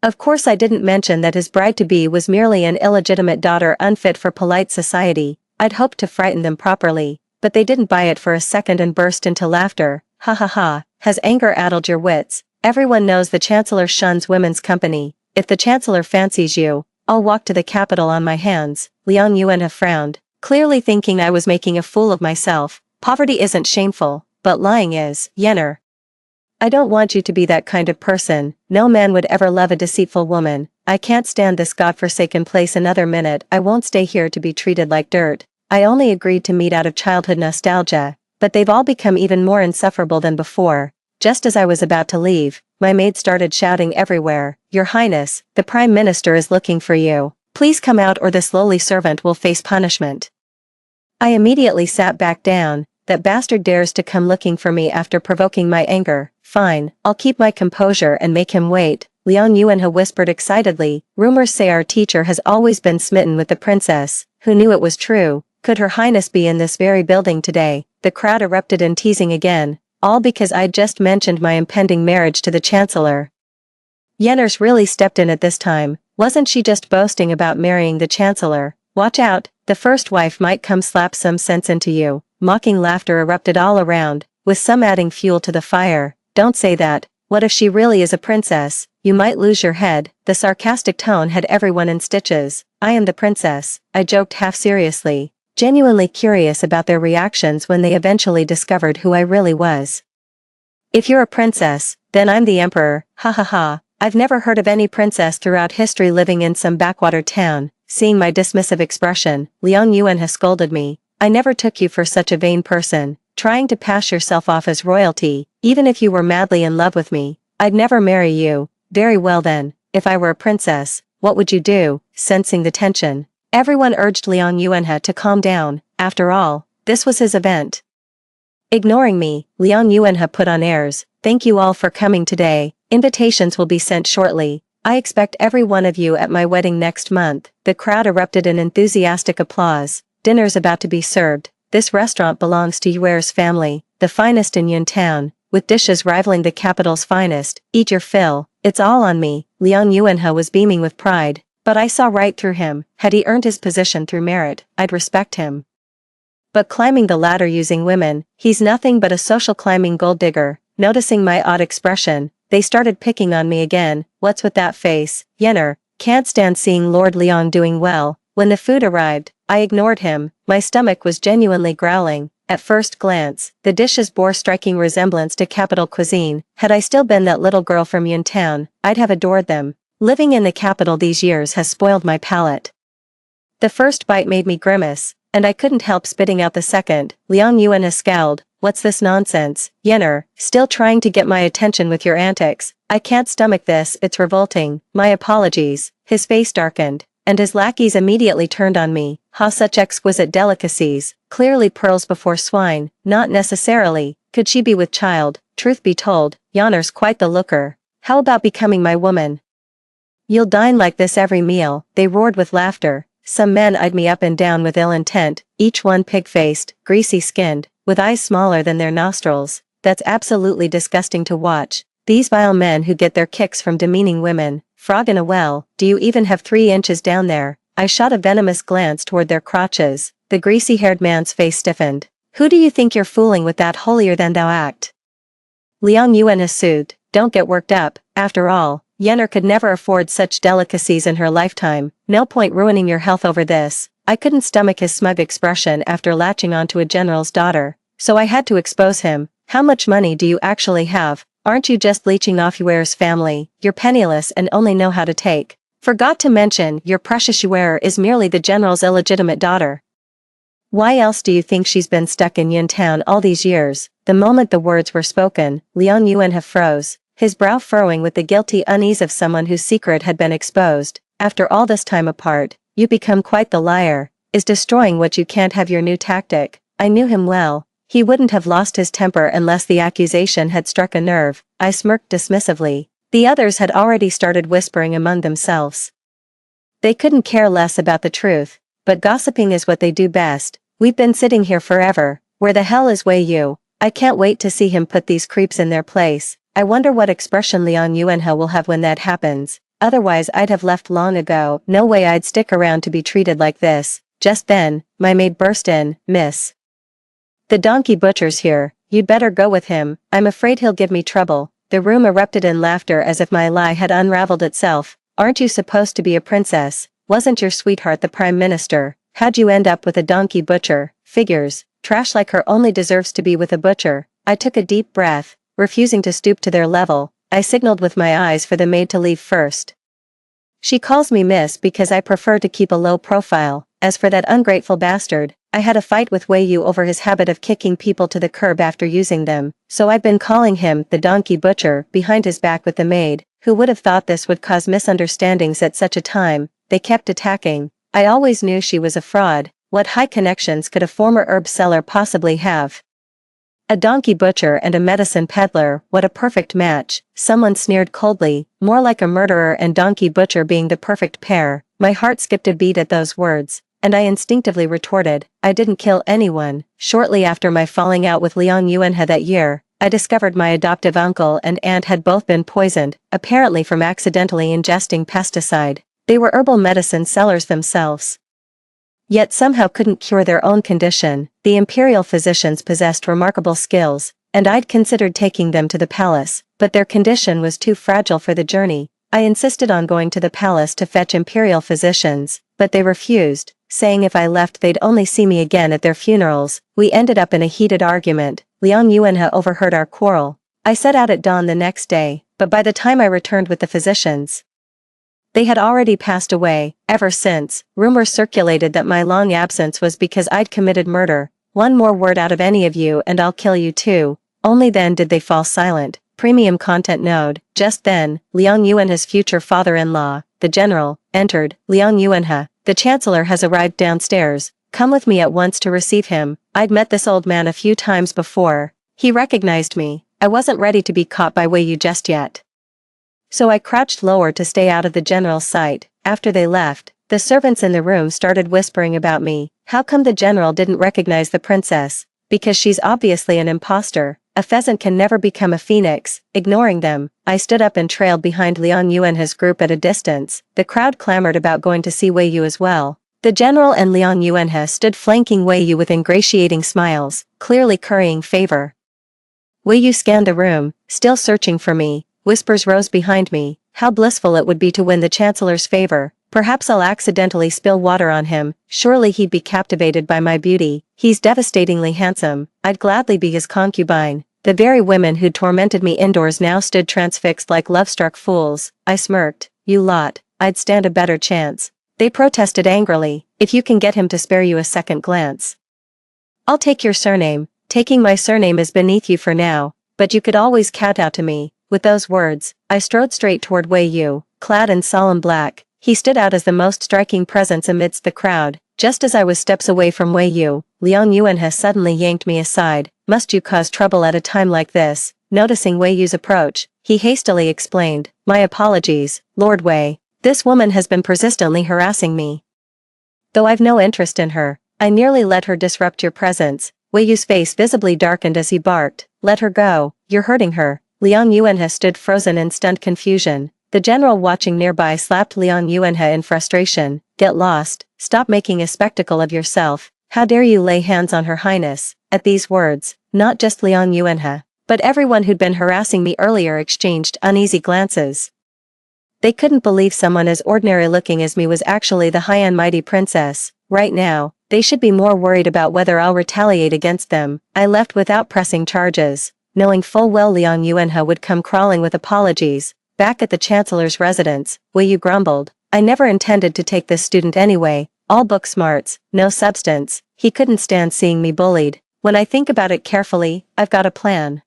Of course I didn't mention that his bride-to-be was merely an illegitimate daughter unfit for polite society. I'd hoped to frighten them properly, but they didn't buy it for a second and burst into laughter. Ha ha ha, has anger addled your wits? Everyone knows the Chancellor shuns women's company. If the Chancellor fancies you, I'll walk to the capital on my hands. Liang Yuan frowned, clearly thinking I was making a fool of myself. Poverty isn't shameful, but lying is. Yener, I don't want you to be that kind of person. No man would ever love a deceitful woman. I can't stand this godforsaken place another minute. I won't stay here to be treated like dirt. I only agreed to meet out of childhood nostalgia, but they've all become even more insufferable than before. Just as I was about to leave, my maid started shouting everywhere, "Your Highness, the Prime Minister is looking for you. Please come out or this lowly servant will face punishment." I immediately sat back down. That bastard dares to come looking for me after provoking my anger. Fine, I'll keep my composure and make him wait. Liang Yuan whispered excitedly, "Rumors say our teacher has always been smitten with the princess. Who knew it was true? Could Her Highness be in this very building today?" The crowd erupted in teasing again, all because I'd just mentioned my impending marriage to the Chancellor. Yeners really stepped in at this time. Wasn't she just boasting about marrying the Chancellor? Watch out, the first wife might come slap some sense into you. Mocking laughter erupted all around, with some adding fuel to the fire. Don't say that. What if she really is a princess? You might lose your head. The sarcastic tone had everyone in stitches. I am the princess, I joked half seriously, genuinely curious about their reactions when they eventually discovered who I really was. If you're a princess, then I'm the emperor. Ha ha ha. I've never heard of any princess throughout history living in some backwater town. Seeing my dismissive expression, Liang Yuan has scolded me. I never took you for such a vain person, trying to pass yourself off as royalty. Even if you were madly in love with me, I'd never marry you. Very well then, if I were a princess, what would you do? Sensing the tension, everyone urged Liang Yuan to calm down. After all, this was his event. Ignoring me, Liang Yuan put on airs. Thank you all for coming today. Invitations will be sent shortly. I expect every one of you at my wedding next month. The crowd erupted in enthusiastic applause. Dinner's about to be served. This restaurant belongs to Yuer's family, the finest in Yun Town, with dishes rivaling the capital's finest. Eat your fill. It's all on me. Liang Yuan was beaming with pride, but I saw right through him. Had he earned his position through merit, I'd respect him. But climbing the ladder using women, he's nothing but a social climbing gold digger. Noticing my odd expression, they started picking on me again. What's with that face? Yener, can't stand seeing Lord Liang doing well. When the food arrived, I ignored him. My stomach was genuinely growling. At first glance, the dishes bore striking resemblance to capital cuisine. Had I still been that little girl from Yun Town, I'd have adored them. Living in the capital these years has spoiled my palate. The first bite made me grimace, and I couldn't help spitting out the second. Liang Yuan scowled. What's this nonsense? Yener, still trying to get my attention with your antics. I can't stomach this, it's revolting. My apologies. His face darkened, and his lackeys immediately turned on me. Ha, such exquisite delicacies. Clearly pearls before swine. Not necessarily. Could she be with child? Truth be told, Yener's quite the looker. How about becoming my woman? You'll dine like this every meal. They roared with laughter. Some men eyed me up and down with ill intent, each one pig-faced, greasy-skinned, with eyes smaller than their nostrils. That's absolutely disgusting to watch. These vile men who get their kicks from demeaning women. Frog in a well, do you even have 3 inches down there? I shot a venomous glance toward their crotches. The greasy-haired man's face stiffened. Who do you think you're fooling with that holier-than-thou act? Liang Yuan soothed. Don't get worked up. After all, Yener could never afford such delicacies in her lifetime. No point ruining your health over this. I couldn't stomach his smug expression after latching onto a general's daughter, so I had to expose him. How much money do you actually have? Aren't you just leeching off Yuer's family? You're penniless and only know how to take. Forgot to mention, your precious Yuer is merely the general's illegitimate daughter. Why else do you think she's been stuck in Yun Town all these years? The moment the words were spoken, Liang Yuanhe froze, his brow furrowing with the guilty unease of someone whose secret had been exposed. After all this time apart, you become quite the liar. Is destroying what you can't have your new tactic? I knew him well. He wouldn't have lost his temper unless the accusation had struck a nerve. I smirked dismissively. The others had already started whispering among themselves. They couldn't care less about the truth, but gossiping is what they do best. We've been sitting here forever. Where the hell is Wei Yu? I can't wait to see him put these creeps in their place. I wonder what expression Liang Yuanhe will have when that happens. Otherwise I'd have left long ago. No way I'd stick around to be treated like this. Just then, my maid burst in. Miss. The donkey butcher's here. You'd better go with him. I'm afraid he'll give me trouble. The room erupted in laughter as if my lie had unraveled itself. Aren't you supposed to be a princess? Wasn't your sweetheart the prime minister? How'd you end up with a donkey butcher? Figures. Trash like her only deserves to be with a butcher. I took a deep breath, refusing to stoop to their level. I signaled with my eyes for the maid to leave first. She calls me miss because I prefer to keep a low profile. As for that ungrateful bastard, I had a fight with Wei Yu over his habit of kicking people to the curb after using them, so I've been calling him the donkey butcher behind his back with the maid. Who would have thought this would cause misunderstandings at such a time? They kept attacking. I always knew she was a fraud. What high connections could a former herb seller possibly have? A donkey butcher and a medicine peddler, what a perfect match. Someone sneered coldly, more like a murderer and donkey butcher being the perfect pair. My heart skipped a beat at those words, and I instinctively retorted, I didn't kill anyone. Shortly after my falling out with Liang Yuanhe that year, I discovered my adoptive uncle and aunt had both been poisoned, apparently from accidentally ingesting pesticide. They were herbal medicine sellers themselves, yet somehow couldn't cure their own condition. The imperial physicians possessed remarkable skills, and I'd considered taking them to the palace, but their condition was too fragile for the journey. I insisted on going to the palace to fetch imperial physicians, but they refused, saying if I left they'd only see me again at their funerals. We ended up in a heated argument. Liang Yuanhe overheard our quarrel. I set out at dawn the next day, but by the time I returned with the physicians, they had already passed away. Ever since, rumors circulated that my long absence was because I'd committed murder. One more word out of any of you and I'll kill you too. Only then did they fall silent. Premium content node. Just then, Liang Yuanhe's future father-in-law, the general, entered. Liang Yuanhe, the chancellor has arrived downstairs. Come with me at once to receive him. I'd met this old man a few times before. He recognized me. I wasn't ready to be caught by Wei Yu just yet, so I crouched lower to stay out of the general's sight. After they left, the servants in the room started whispering about me. How come the general didn't recognize the princess? Because she's obviously an imposter. A pheasant can never become a phoenix. Ignoring them, I stood up and trailed behind Liang Yuanhe's group at a distance. The crowd clamored about going to see Wei Yu as well. The general and Liang Yuanhe stood flanking Wei Yu with ingratiating smiles, clearly currying favor. Wei Yu scanned the room, still searching for me. Whispers rose behind me. How blissful it would be to win the chancellor's favor. Perhaps I'll accidentally spill water on him. Surely he'd be captivated by my beauty. He's devastatingly handsome. I'd gladly be his concubine. The very women who'd tormented me indoors now stood transfixed like love-struck fools. I smirked. You lot. I'd stand a better chance. They protested angrily. If you can get him to spare you a second glance, I'll take your surname. Taking my surname is beneath you for now, but you could always kowtow to me. With those words, I strode straight toward Wei Yu, clad in solemn black. He stood out as the most striking presence amidst the crowd. Just as I was steps away from Wei Yu, Liang Yuanhe suddenly yanked me aside. Must you cause trouble at a time like this? Noticing Wei Yu's approach, he hastily explained, my apologies, Lord Wei. This woman has been persistently harassing me, though I've no interest in her. I nearly let her disrupt your presence. Wei Yu's face visibly darkened as he barked, let her go, you're hurting her. Liang Yuanhe stood frozen in stunned confusion. The general watching nearby slapped Liang Yuanhe in frustration. Get lost, stop making a spectacle of yourself. How dare you lay hands on her highness? At these words, not just Liang Yuanhe, but everyone who'd been harassing me earlier exchanged uneasy glances. They couldn't believe someone as ordinary looking as me was actually the high and mighty princess. Right now, they should be more worried about whether I'll retaliate against them. I left without pressing charges. knowing full well Liang Yuanhe would come crawling with apologies. Back at the chancellor's residence, Wei Yu grumbled, I never intended to take this student anyway, all book smarts, no substance. He couldn't stand seeing me bullied. When I think about it carefully, I've got a plan.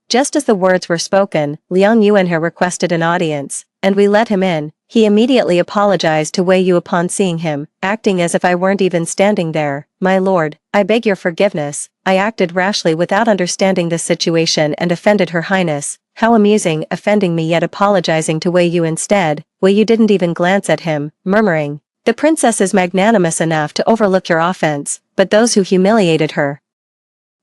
Just as the words were spoken, Liang Yuanhe requested an audience, and we let him in. He immediately apologized to Wei Yu upon seeing him, acting as if I weren't even standing there. My lord, I beg your forgiveness, I acted rashly without understanding the situation and offended her highness. How amusing, offending me yet apologizing to Wei Yu instead. Wei Yu didn't even glance at him, murmuring, the princess is magnanimous enough to overlook your offense, but those who humiliated her.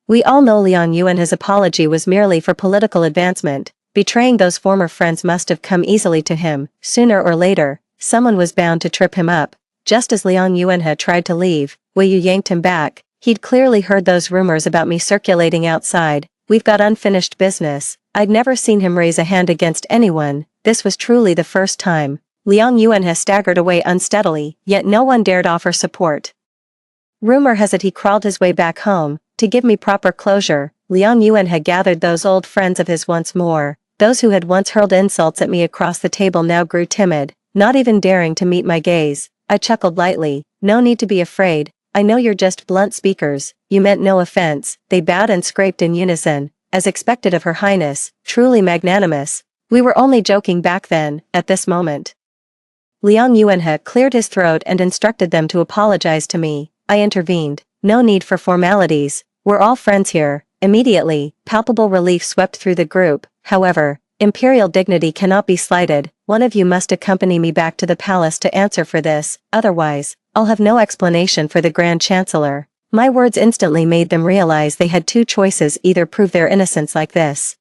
We all know Liang Yuanhe's apology was merely for political advancement. Betraying those former friends must have come easily to him. Sooner or later, someone was bound to trip him up. Just as Liang Yuanhe tried to leave, Wei Yu yanked him back. He'd clearly heard those rumors about me circulating outside. We've got unfinished business. I'd never seen him raise a hand against anyone. This was truly the first time. Liang Yuanhe staggered away unsteadily, yet no one dared offer support. Rumor has it he crawled his way back home. To give me proper closure, Liang Yuanhe gathered those old friends of his once more. Those who had once hurled insults at me across the table now grew timid, not even daring to meet my gaze. I chuckled lightly, no need to be afraid. I know you're just blunt speakers, you meant no offense. They bowed and scraped in unison, as expected of her highness, truly magnanimous. We were only joking back then, at this moment. Liang Yuanhe cleared his throat and instructed them to apologize to me. I intervened, no need for formalities, we're all friends here. Immediately, palpable relief swept through the group. However, imperial dignity cannot be slighted. One of you must accompany me back to the palace to answer for this, otherwise, I'll have no explanation for the Grand Chancellor. My words instantly made them realize they had two choices: either prove their innocence like this,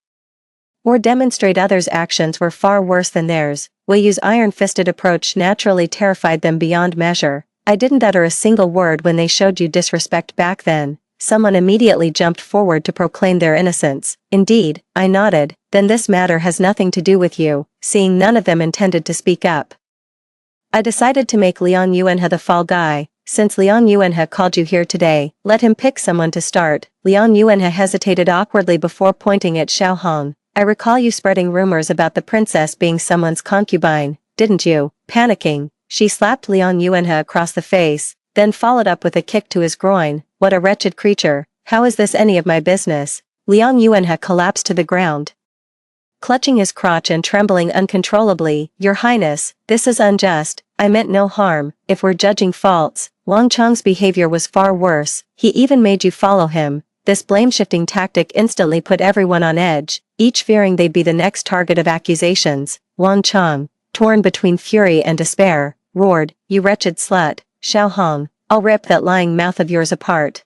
or demonstrate others' actions were far worse than theirs. Wei Yu's iron-fisted approach naturally terrified them beyond measure. I didn't utter a single word when they showed you disrespect back then. Someone immediately jumped forward to proclaim their innocence. Indeed, I nodded, then this matter has nothing to do with you. Seeing none of them intended to speak up, I decided to make Liang Yuanhe the fall guy. Since Liang Yuanhe called you here today, let him pick someone to start. Liang Yuanhe hesitated awkwardly before pointing at Xiao Hong. I recall you spreading rumors about the princess being someone's concubine, didn't you? Panicking, she slapped Liang Yuanhe across the face, then followed up with a kick to his groin. What a wretched creature. How is this any of my business? Liang Yuanhe collapsed to the ground, clutching his crotch and trembling uncontrollably. Your Highness, this is unjust. I meant no harm. If we're judging faults, Wang Chang's behavior was far worse. He even made you follow him. This blame-shifting tactic instantly put everyone on edge, each fearing they'd be the next target of accusations. Wang Chang, torn between fury and despair, roared, You wretched slut, Xiao Hong, I'll rip that lying mouth of yours apart.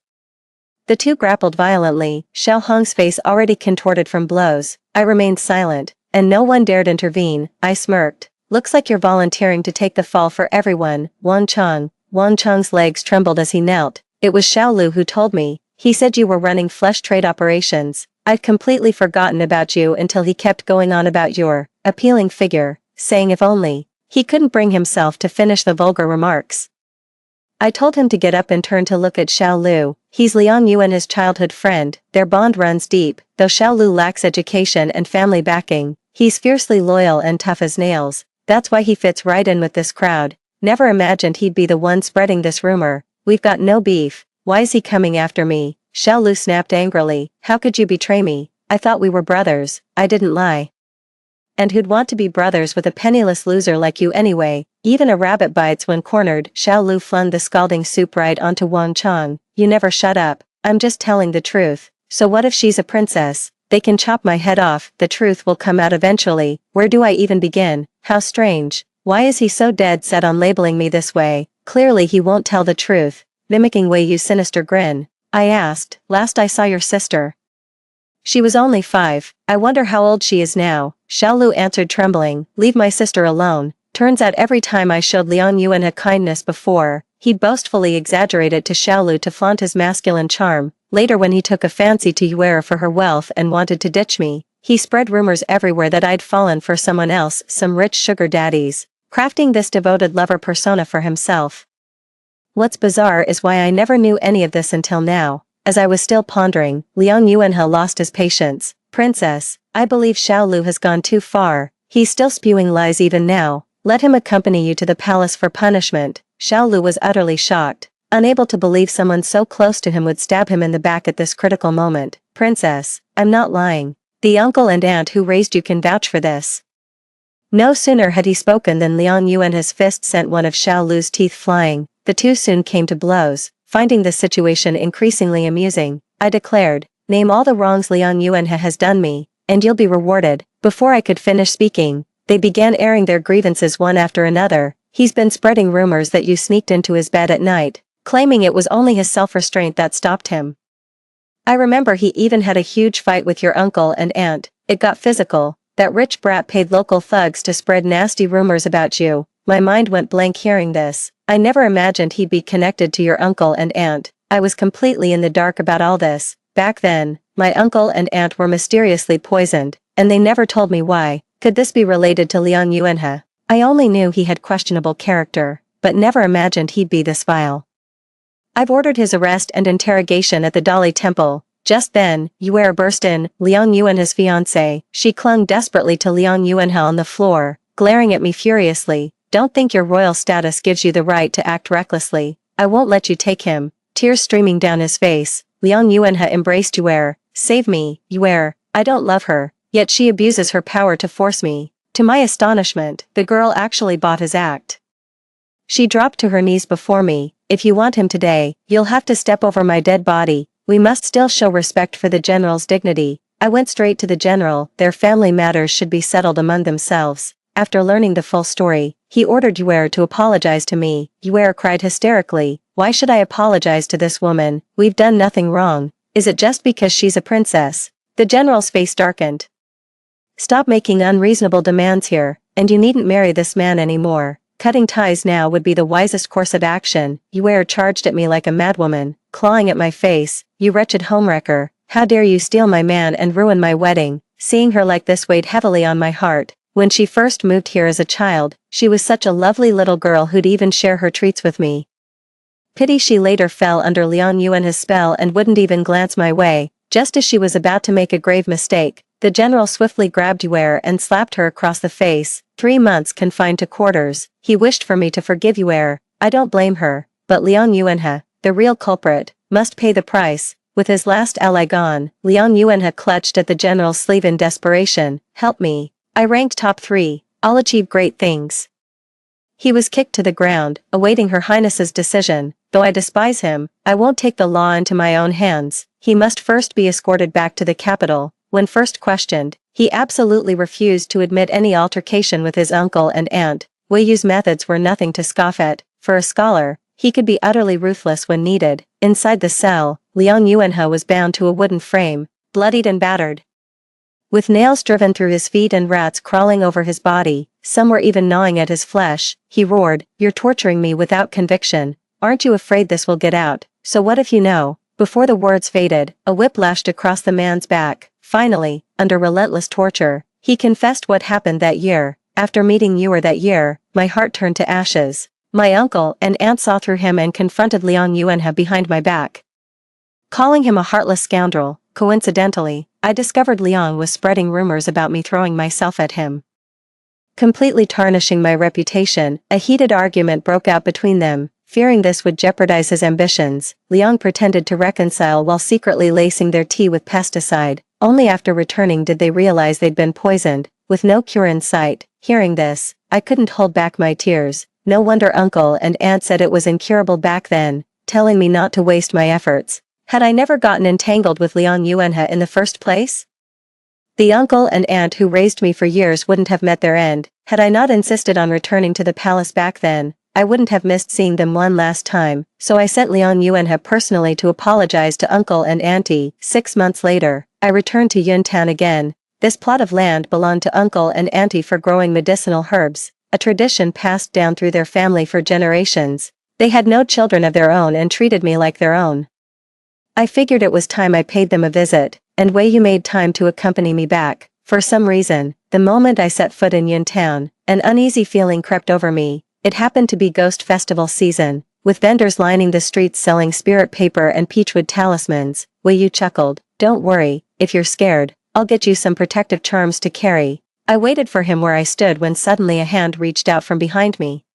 The two grappled violently, Xiao Hong's face already contorted from blows. I remained silent, and no one dared intervene. I smirked. Looks like you're volunteering to take the fall for everyone, Wang Chang. Wang Chang's legs trembled as he knelt. It was Xiao Lu who told me. He said you were running flesh trade operations. I'd completely forgotten about you until he kept going on about your appealing figure, saying if only. He couldn't bring himself to finish the vulgar remarks. I told him to get up and turn to look at Xiao Lu. He's Liang Yuanhe's childhood friend. Their bond runs deep. Though Xiao Lu lacks education and family backing, he's fiercely loyal and tough as nails. That's why he fits right in with this crowd. Never imagined he'd be the one spreading this rumor. We've got no beef. Why is he coming after me? Xiao Lu snapped angrily. How could you betray me? I thought we were brothers. I didn't lie. And who'd want to be brothers with a penniless loser like you anyway? Even a rabbit bites when cornered. Xiao Lu flung the scalding soup right onto Wang Chang. You never shut up. I'm just telling the truth. So what if she's a princess? They can chop my head off. The truth will come out eventually. Where do I even begin? How strange. Why is he so dead set on labeling me this way? Clearly he won't tell the truth. Mimicking Wei Yu's sinister grin, I asked, last I saw your sister. She was only 5. I wonder how old she is now. Xiao Lu answered trembling, leave my sister alone. Turns out every time I showed Liang Yuanhe kindness before, he'd boastfully exaggerate it to Xiao Lu to flaunt his masculine charm. Later when he took a fancy to Yuera for her wealth and wanted to ditch me, he spread rumors everywhere that I'd fallen for someone else, some rich sugar daddies, crafting this devoted lover persona for himself. What's bizarre is why I never knew any of this until now. As I was still pondering, Liang Yuanhe lost his patience. Princess, I believe Xiao Lu has gone too far. He's still spewing lies even now. Let him accompany you to the palace for punishment. Xiao Lu was utterly shocked, unable to believe someone so close to him would stab him in the back at this critical moment. Princess, I'm not lying. The uncle and aunt who raised you can vouch for this. No sooner had he spoken than Liang Yuanhe's fist sent one of Xiao Lu's teeth flying. The two soon came to blows. Finding the situation increasingly amusing, I declared, name all the wrongs Liang Yuanhe has done me, and you'll be rewarded. Before I could finish speaking, they began airing their grievances one after another. He's been spreading rumors that you sneaked into his bed at night, claiming it was only his self-restraint that stopped him. I remember he even had a huge fight with your uncle and aunt. It got physical. That rich brat paid local thugs to spread nasty rumors about you. My mind went blank hearing this. I never imagined he'd be connected to your uncle and aunt. I was completely in the dark about all this. Back then, my uncle and aunt were mysteriously poisoned, and they never told me why. Could this be related to Liang Yuanhe? I only knew he had questionable character, but never imagined he'd be this vile. I've ordered his arrest and interrogation at the Dali Temple. Just then, Yue burst in, Liang Yuanhe's fiancé. She clung desperately to Liang Yuanhe on the floor, glaring at me furiously. Don't think your royal status gives you the right to act recklessly. I won't let you take him. Tears streaming down his face, Liang Yuanhe embraced Yue. Save me, Yue. I don't love her, yet she abuses her power to force me. To my astonishment, the girl actually bought his act. She dropped to her knees before me. If you want him today, you'll have to step over my dead body. We must still show respect for the general's dignity. I went straight to the general. Their family matters should be settled among themselves. After learning the full story, he ordered Yue to apologize to me. Yue cried hysterically. Why should I apologize to this woman? We've done nothing wrong. Is it just because she's a princess? The general's face darkened. Stop making unreasonable demands here, and you needn't marry this man anymore. Cutting ties now would be the wisest course of action. Yue charged at me like a madwoman, clawing at my face. You wretched homewrecker, how dare you steal my man and ruin my wedding? Seeing her like this weighed heavily on my heart. When she first moved here as a child, she was such a lovely little girl who'd even share her treats with me. Pity she later fell under Liang Yuanhe's spell and wouldn't even glance my way. Just as she was about to make a grave mistake, the general swiftly grabbed Yue and slapped her across the face. 3 months confined to quarters. He wished for me to forgive Yue. I don't blame her, but Liang Yuanhe, the real culprit, must pay the price. With his last ally gone, Liang Yuanhe clutched at the general's sleeve in desperation. Help me. I ranked top 3. I'll achieve great things. He was kicked to the ground, awaiting Her Highness's decision. Though I despise him, I won't take the law into my own hands. He must first be escorted back to the capital. When first questioned, he absolutely refused to admit any altercation with his uncle and aunt. Wei Yu's methods were nothing to scoff at. For a scholar, he could be utterly ruthless when needed. Inside the cell, Liang Yuanhe was bound to a wooden frame, bloodied and battered. With nails driven through his feet and rats crawling over his body, some were even gnawing at his flesh, he roared, "You're torturing me without conviction. Aren't you afraid this will get out? So what if you know?" Before the words faded, a whip lashed across the man's back. Finally, under relentless torture, he confessed what happened that year. After meeting Yue that year, my heart turned to ashes. My uncle and aunt saw through him and confronted Liang Yuanhe behind my back, calling him a heartless scoundrel. Coincidentally, I discovered Liang was spreading rumors about me throwing myself at him, completely tarnishing my reputation. A heated argument broke out between them. Fearing this would jeopardize his ambitions, Liang pretended to reconcile while secretly lacing their tea with pesticide. Only after returning did they realize they'd been poisoned, with no cure in sight. Hearing this, I couldn't hold back my tears. No wonder uncle and aunt said it was incurable back then, telling me not to waste my efforts. Had I never gotten entangled with Liang Yuanhe in the first place? The uncle and aunt who raised me for years wouldn't have met their end. Had I not insisted on returning to the palace back then, I wouldn't have missed seeing them one last time, so I sent Liang Yuanhe personally to apologize to uncle and auntie. 6 months later, I returned to Yuntown again. This plot of land belonged to uncle and auntie for growing medicinal herbs, a tradition passed down through their family for generations. They had no children of their own and treated me like their own. I figured it was time I paid them a visit, and Wei Yu made time to accompany me back. For some reason, the moment I set foot in Yuntown, an uneasy feeling crept over me. It happened to be Ghost Festival season. with vendors lining the streets selling spirit paper and peachwood talismans. Wei Yu chuckled. Don't worry, if you're scared, I'll get you some protective charms to carry. I waited for him where I stood when suddenly a hand reached out from behind me.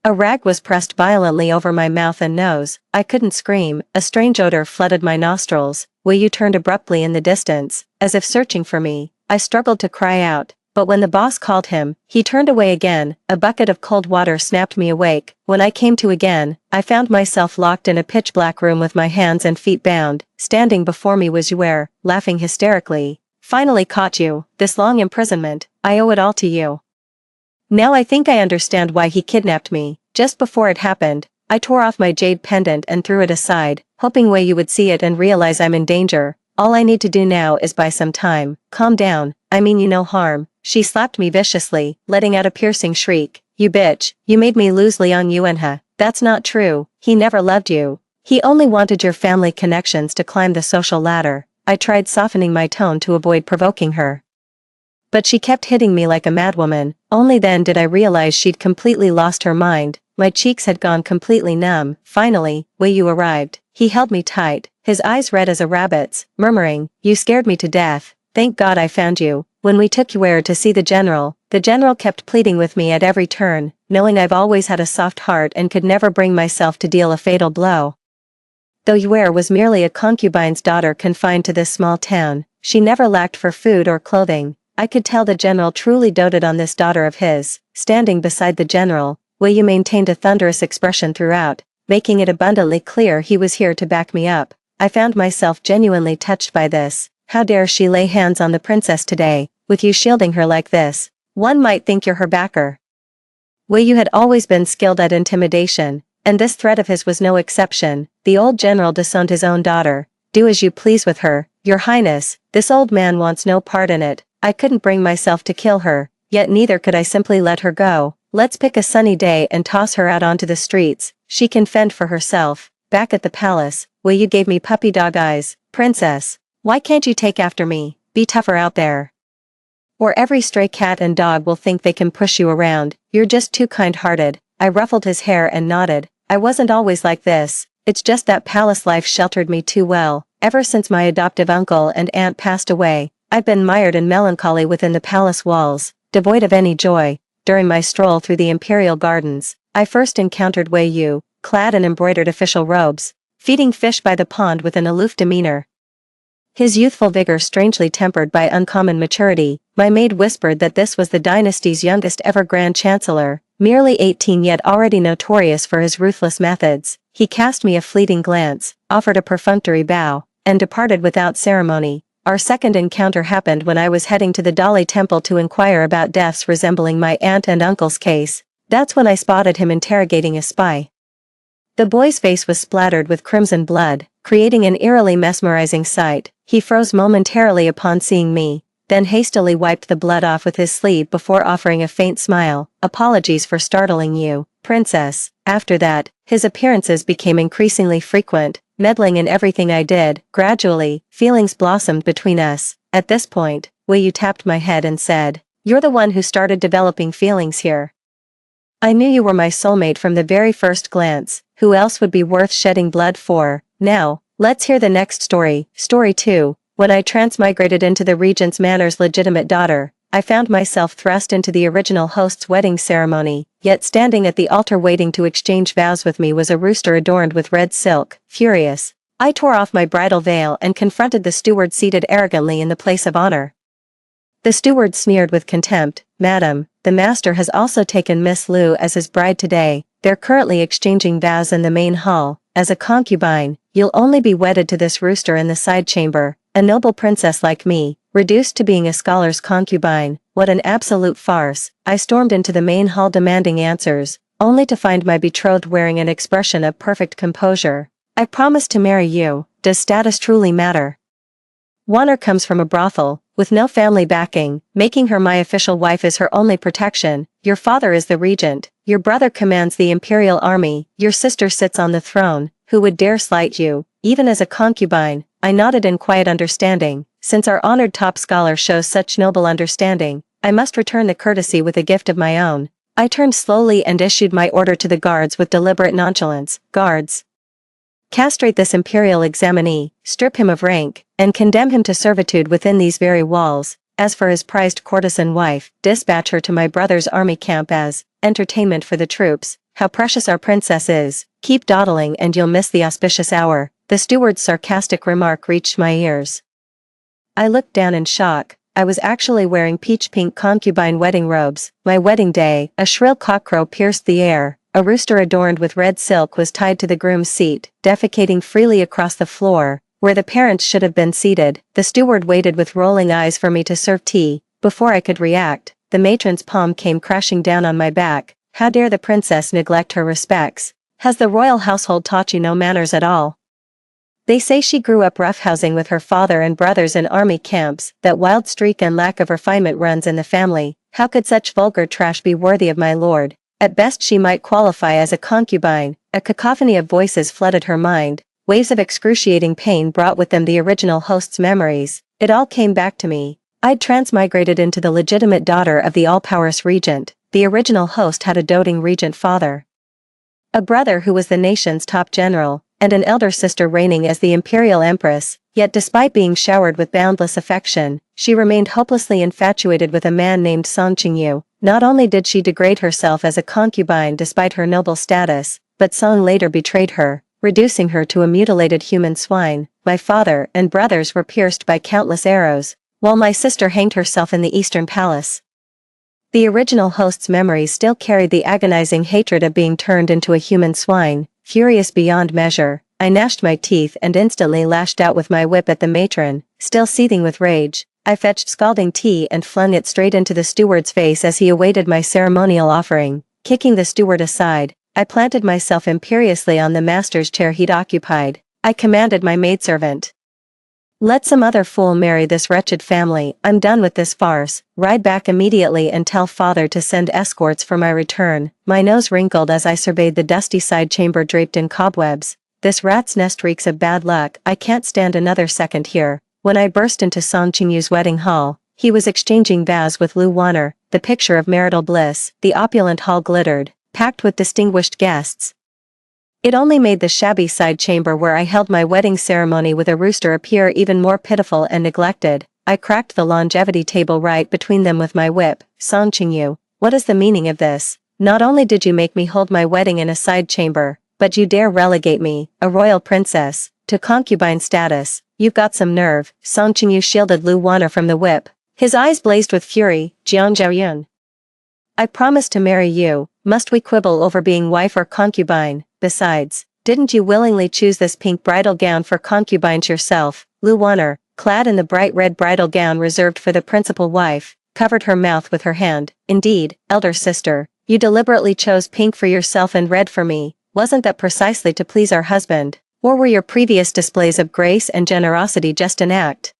A rag was pressed violently over my mouth and nose. I couldn't scream. A strange odor flooded my nostrils. Wei Yu turned abruptly in the distance, as if searching for me. I struggled to cry out, but when the boss called him, he turned away again. A bucket of cold water snapped me awake. When I came to again, I found myself locked in a pitch-black room with my hands and feet bound. Standing before me was Yue, laughing hysterically. Finally caught you. This long imprisonment, I owe it all to you. Now I think I understand why he kidnapped me. Just before it happened, I tore off my jade pendant and threw it aside, hoping Wei Yu would see it and realize I'm in danger. All I need to do now is buy some time. Calm down, I mean you no harm. She slapped me viciously, letting out a piercing shriek. You bitch, you made me lose Liang Yuanhe. That's not true, he never loved you. He only wanted your family connections to climb the social ladder. I tried softening my tone to avoid provoking her. But she kept hitting me like a madwoman. Only then did I realize she'd completely lost her mind. My cheeks had gone completely numb. Finally, Wei Yu arrived. He held me tight, his eyes red as a rabbit's, murmuring, you scared me to death. Thank God I found you. When we took Yue to see the general kept pleading with me at every turn, knowing I've always had a soft heart and could never bring myself to deal a fatal blow. Though Yue was merely a concubine's daughter confined to this small town, she never lacked for food or clothing. I could tell the general truly doted on this daughter of his. Standing beside the general, Wei Yu maintained a thunderous expression throughout, making it abundantly clear he was here to back me up. I found myself genuinely touched by this. How dare she lay hands on the princess today, with you shielding her like this? One might think you're her backer. Wei Yu had always been skilled at intimidation, and this threat of his was no exception. The old general disowned his own daughter. Do as you please with her, your highness, this old man wants no part in it. I couldn't bring myself to kill her, yet neither could I simply let her go. Let's pick a sunny day and toss her out onto the streets. She can fend for herself. Back at the palace, Wei Yu gave me puppy dog eyes. Princess, why can't you take after me? Be tougher out there. Or every stray cat and dog will think they can push you around. You're just too kind-hearted. I ruffled his hair and nodded. I wasn't always like this. It's just that palace life sheltered me too well. Ever since my adoptive uncle and aunt passed away, I've been mired in melancholy within the palace walls, devoid of any joy. During my stroll through the imperial gardens, I first encountered Wei Yu, clad in embroidered official robes, feeding fish by the pond with an aloof demeanor. His youthful vigor strangely tempered by uncommon maturity. My maid whispered that this was the dynasty's youngest ever Grand Chancellor, merely 18 yet already notorious for his ruthless methods. He cast me a fleeting glance, offered a perfunctory bow, and departed without ceremony. Our second encounter happened when I was heading to the Dali temple to inquire about deaths resembling my aunt and uncle's case. That's when I spotted him interrogating a spy. The boy's face was splattered with crimson blood, creating an eerily mesmerizing sight. He froze momentarily upon seeing me, then hastily wiped the blood off with his sleeve before offering a faint smile. Apologies for startling you, princess. After that, his appearances became increasingly frequent, meddling in everything I did. Gradually, feelings blossomed between us. At this point, Wei Yu tapped my head and said, "You're the one who started developing feelings here. I knew you were my soulmate from the very first glance. Who else would be worth shedding blood for? Now, let's hear the next story." Story 2. When I transmigrated into the regent's manor's legitimate daughter, I found myself thrust into the original host's wedding ceremony, yet standing at the altar waiting to exchange vows with me was a rooster adorned with red silk. Furious, I tore off my bridal veil and confronted the steward seated arrogantly in the place of honor. The steward sneered with contempt, "Madam, the master has also taken Miss Liu as his bride today. They're currently exchanging vows in the main hall. As a concubine, you'll only be wedded to this rooster in the side chamber. A noble princess like me, reduced to being a scholar's concubine. What an absolute farce." I stormed into the main hall demanding answers, only to find my betrothed wearing an expression of perfect composure. "I promised to marry you. Does status truly matter? Wanner comes from a brothel, with no family backing. Making her my official wife is her only protection. Your father is the regent. Your brother commands the imperial army. Your sister sits on the throne. Who would dare slight you, even as a concubine?" I nodded in quiet understanding. Since our honored top scholar shows such noble understanding, I must return the courtesy with a gift of my own. I turned slowly and issued my order to the guards with deliberate nonchalance. Guards, castrate this imperial examinee, strip him of rank, and condemn him to servitude within these very walls. As for his prized courtesan wife, dispatch her to my brother's army camp as entertainment for the troops. How precious our princess is. Keep dawdling and you'll miss the auspicious hour. The steward's sarcastic remark reached my ears. I looked down in shock. I was actually wearing peach-pink concubine wedding robes. My wedding day. A shrill cockcrow pierced the air. A rooster adorned with red silk was tied to the groom's seat, defecating freely across the floor, where the parents should have been seated. The steward waited with rolling eyes for me to serve tea. Before I could react, the matron's palm came crashing down on my back. How dare the princess neglect her respects? Has the royal household taught you no manners at all? They say she grew up roughhousing with her father and brothers in army camps. That wild streak and lack of refinement runs in the family. How could such vulgar trash be worthy of my lord? At best she might qualify as a concubine. A cacophony of voices flooded her mind. Waves of excruciating pain brought with them the original host's memories. It all came back to me. I'd transmigrated into the legitimate daughter of the all-powerous regent. The original host had a doting regent father, a brother who was the nation's top general, and an elder sister reigning as the imperial empress. Yet despite being showered with boundless affection, she remained hopelessly infatuated with a man named Song Qingyu. Not only did she degrade herself as a concubine despite her noble status, but Song later betrayed her, reducing her to a mutilated human swine. My father and brothers were pierced by countless arrows, while my sister hanged herself in the Eastern Palace. The original host's memories still carried the agonizing hatred of being turned into a human swine. Furious beyond measure, I gnashed my teeth and instantly lashed out with my whip at the matron. Still seething with rage, I fetched scalding tea and flung it straight into the steward's face as he awaited my ceremonial offering. Kicking the steward aside, I planted myself imperiously on the master's chair he'd occupied. I commanded my maidservant, let some other fool marry this wretched family. I'm done with this farce. Ride back immediately and tell father to send escorts for my return. My nose wrinkled as I surveyed the dusty side chamber draped in cobwebs. This rat's nest reeks of bad luck. I can't stand another second here. When I burst into Song Qingyu's wedding hall, he was exchanging vows with Lu Wanner, the picture of marital bliss. The opulent hall glittered, packed with distinguished guests. It only made the shabby side chamber where I held my wedding ceremony with a rooster appear even more pitiful and neglected. I cracked the longevity table right between them with my whip. Song Qingyu, what is the meaning of this? Not only did you make me hold my wedding in a side chamber, but you dare relegate me, a royal princess, to concubine status. You've got some nerve. Song Qingyu shielded Lu Wanner from the whip. His eyes blazed with fury. Jiang Zhaoyun, I promised to marry you. Must we quibble over being wife or concubine? Besides, didn't you willingly choose this pink bridal gown for concubines yourself? Lu Wanner, clad in the bright red bridal gown reserved for the principal wife, covered her mouth with her hand. Indeed, elder sister, you deliberately chose pink for yourself and red for me. Wasn't that precisely to please our husband? Or were your previous displays of grace and generosity just an act?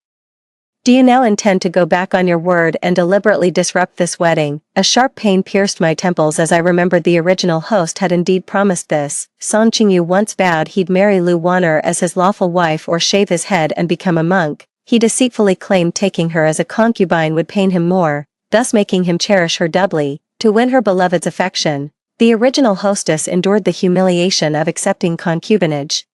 Do you now intend to go back on your word and deliberately disrupt this wedding? A sharp pain pierced my temples as I remembered the original host had indeed promised this. Song Qingyu once vowed he'd marry Lu Wanner as his lawful wife or shave his head and become a monk. He deceitfully claimed taking her as a concubine would pain him more, thus making him cherish her doubly, to win her beloved's affection. The original hostess endured the humiliation of accepting concubinage.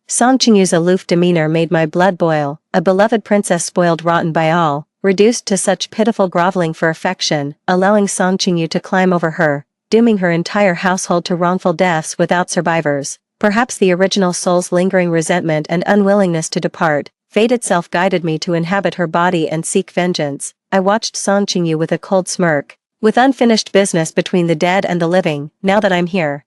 Song Qingyu's aloof demeanor made my blood boil. A beloved princess spoiled rotten by all, reduced to such pitiful groveling for affection, allowing Song Qingyu to climb over her, dooming her entire household to wrongful deaths without survivors. Perhaps the original soul's lingering resentment and unwillingness to depart, fate itself guided me to inhabit her body and seek vengeance. I watched Song Qingyu with a cold smirk. With unfinished business between the dead and the living, now that I'm here,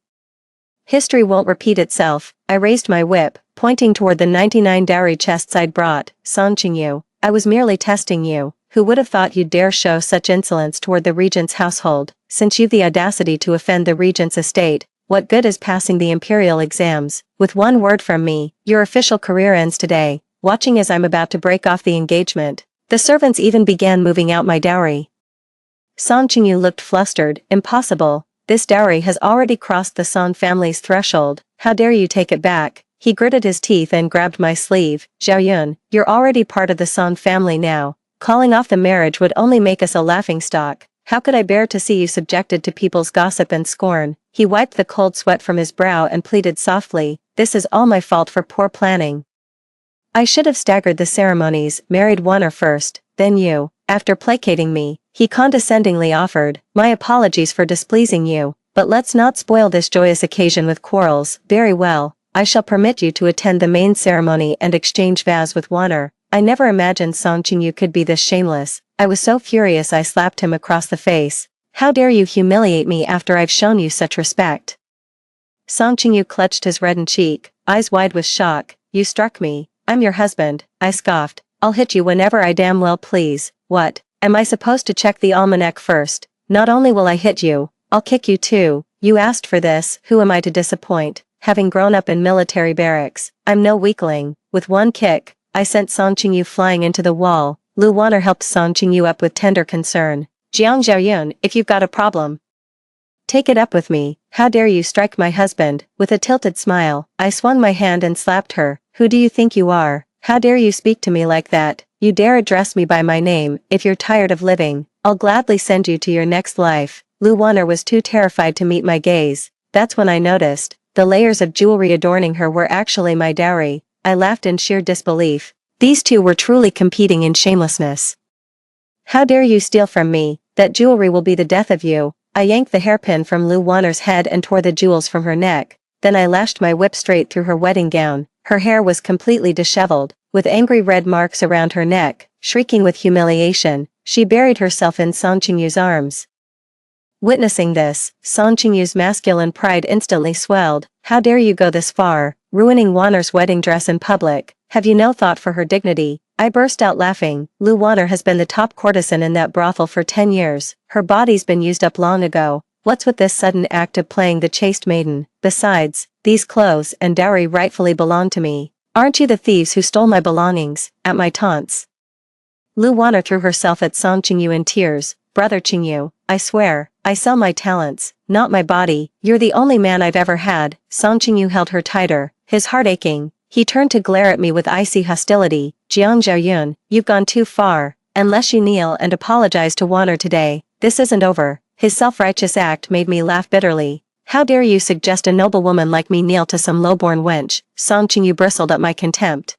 history won't repeat itself. I raised my whip, pointing toward the 99 dowry chests I'd brought. Song Qingyu, I was merely testing you. Who would have thought you'd dare show such insolence toward the regent's household? Since you've the audacity to offend the regent's estate, what good is passing the imperial exams? With one word from me, your official career ends today. Watching as I'm about to break off the engagement, the servants even began moving out my dowry. Song Qingyu looked flustered. Impossible. This dowry has already crossed the Song family's threshold. How dare you take it back? He gritted his teeth and grabbed my sleeve. Zhaoyun, you're already part of the Song family now. Calling off the marriage would only make us a laughingstock. How could I bear to see you subjected to people's gossip and scorn? He wiped the cold sweat from his brow and pleaded softly, this is all my fault for poor planning. I should have staggered the ceremonies, married Wanner first, then you. After placating me, he condescendingly offered, my apologies for displeasing you, but let's not spoil this joyous occasion with quarrels. Very well, I shall permit you to attend the main ceremony and exchange vows with Wanner. I never imagined Song Qingyu could be this shameless. I was so furious I slapped him across the face. How dare you humiliate me after I've shown you such respect? Song Qingyu clutched his reddened cheek, eyes wide with shock. You struck me. I'm your husband, I scoffed. I'll hit you whenever I damn well please. What, am I supposed to check the almanac first? Not only will I hit you, I'll kick you too. You asked for this, who am I to disappoint? Having grown up in military barracks, I'm no weakling. With one kick, I sent Song Qingyu flying into the wall. Lu Wanner helped Song Qingyu up with tender concern. Jiang Zhaoyun, if you've got a problem, take it up with me. How dare you strike my husband? With a tilted smile, I swung my hand and slapped her. Who do you think you are? How dare you speak to me like that? You dare address me by my name. If you're tired of living, I'll gladly send you to your next life. Lu Wanner was too terrified to meet my gaze. That's when I noticed, the layers of jewelry adorning her were actually my dowry. I laughed in sheer disbelief. These two were truly competing in shamelessness. How dare you steal from me? That jewelry will be the death of you. I yanked the hairpin from Lu Wanner's head and tore the jewels from her neck. Then I lashed my whip straight through her wedding gown. Her hair was completely disheveled, with angry red marks around her neck. Shrieking with humiliation, she buried herself in Song Qingyu's arms. Witnessing this, Song Qingyu's masculine pride instantly swelled. How dare you go this far, ruining Wanner's wedding dress in public? Have you no thought for her dignity? I burst out laughing. Lu Wanner has been the top courtesan in that brothel for 10 years. Her body's been used up long ago. What's with this sudden act of playing the chaste maiden? Besides, these clothes and dowry rightfully belong to me. Aren't you the thieves who stole my belongings? At my taunts, Lu Wanner threw herself at Song Qingyu in tears. Brother Qingyu, I swear, I sell my talents, not my body. You're the only man I've ever had. Song Qingyu held her tighter, his heart aching. He turned to glare at me with icy hostility. Jiang Zhaoyun, you've gone too far. Unless you kneel and apologize to Wanner today, this isn't over. His self-righteous act made me laugh bitterly. How dare you suggest a noble woman like me kneel to some low-born wench? Song Qingyu bristled at my contempt.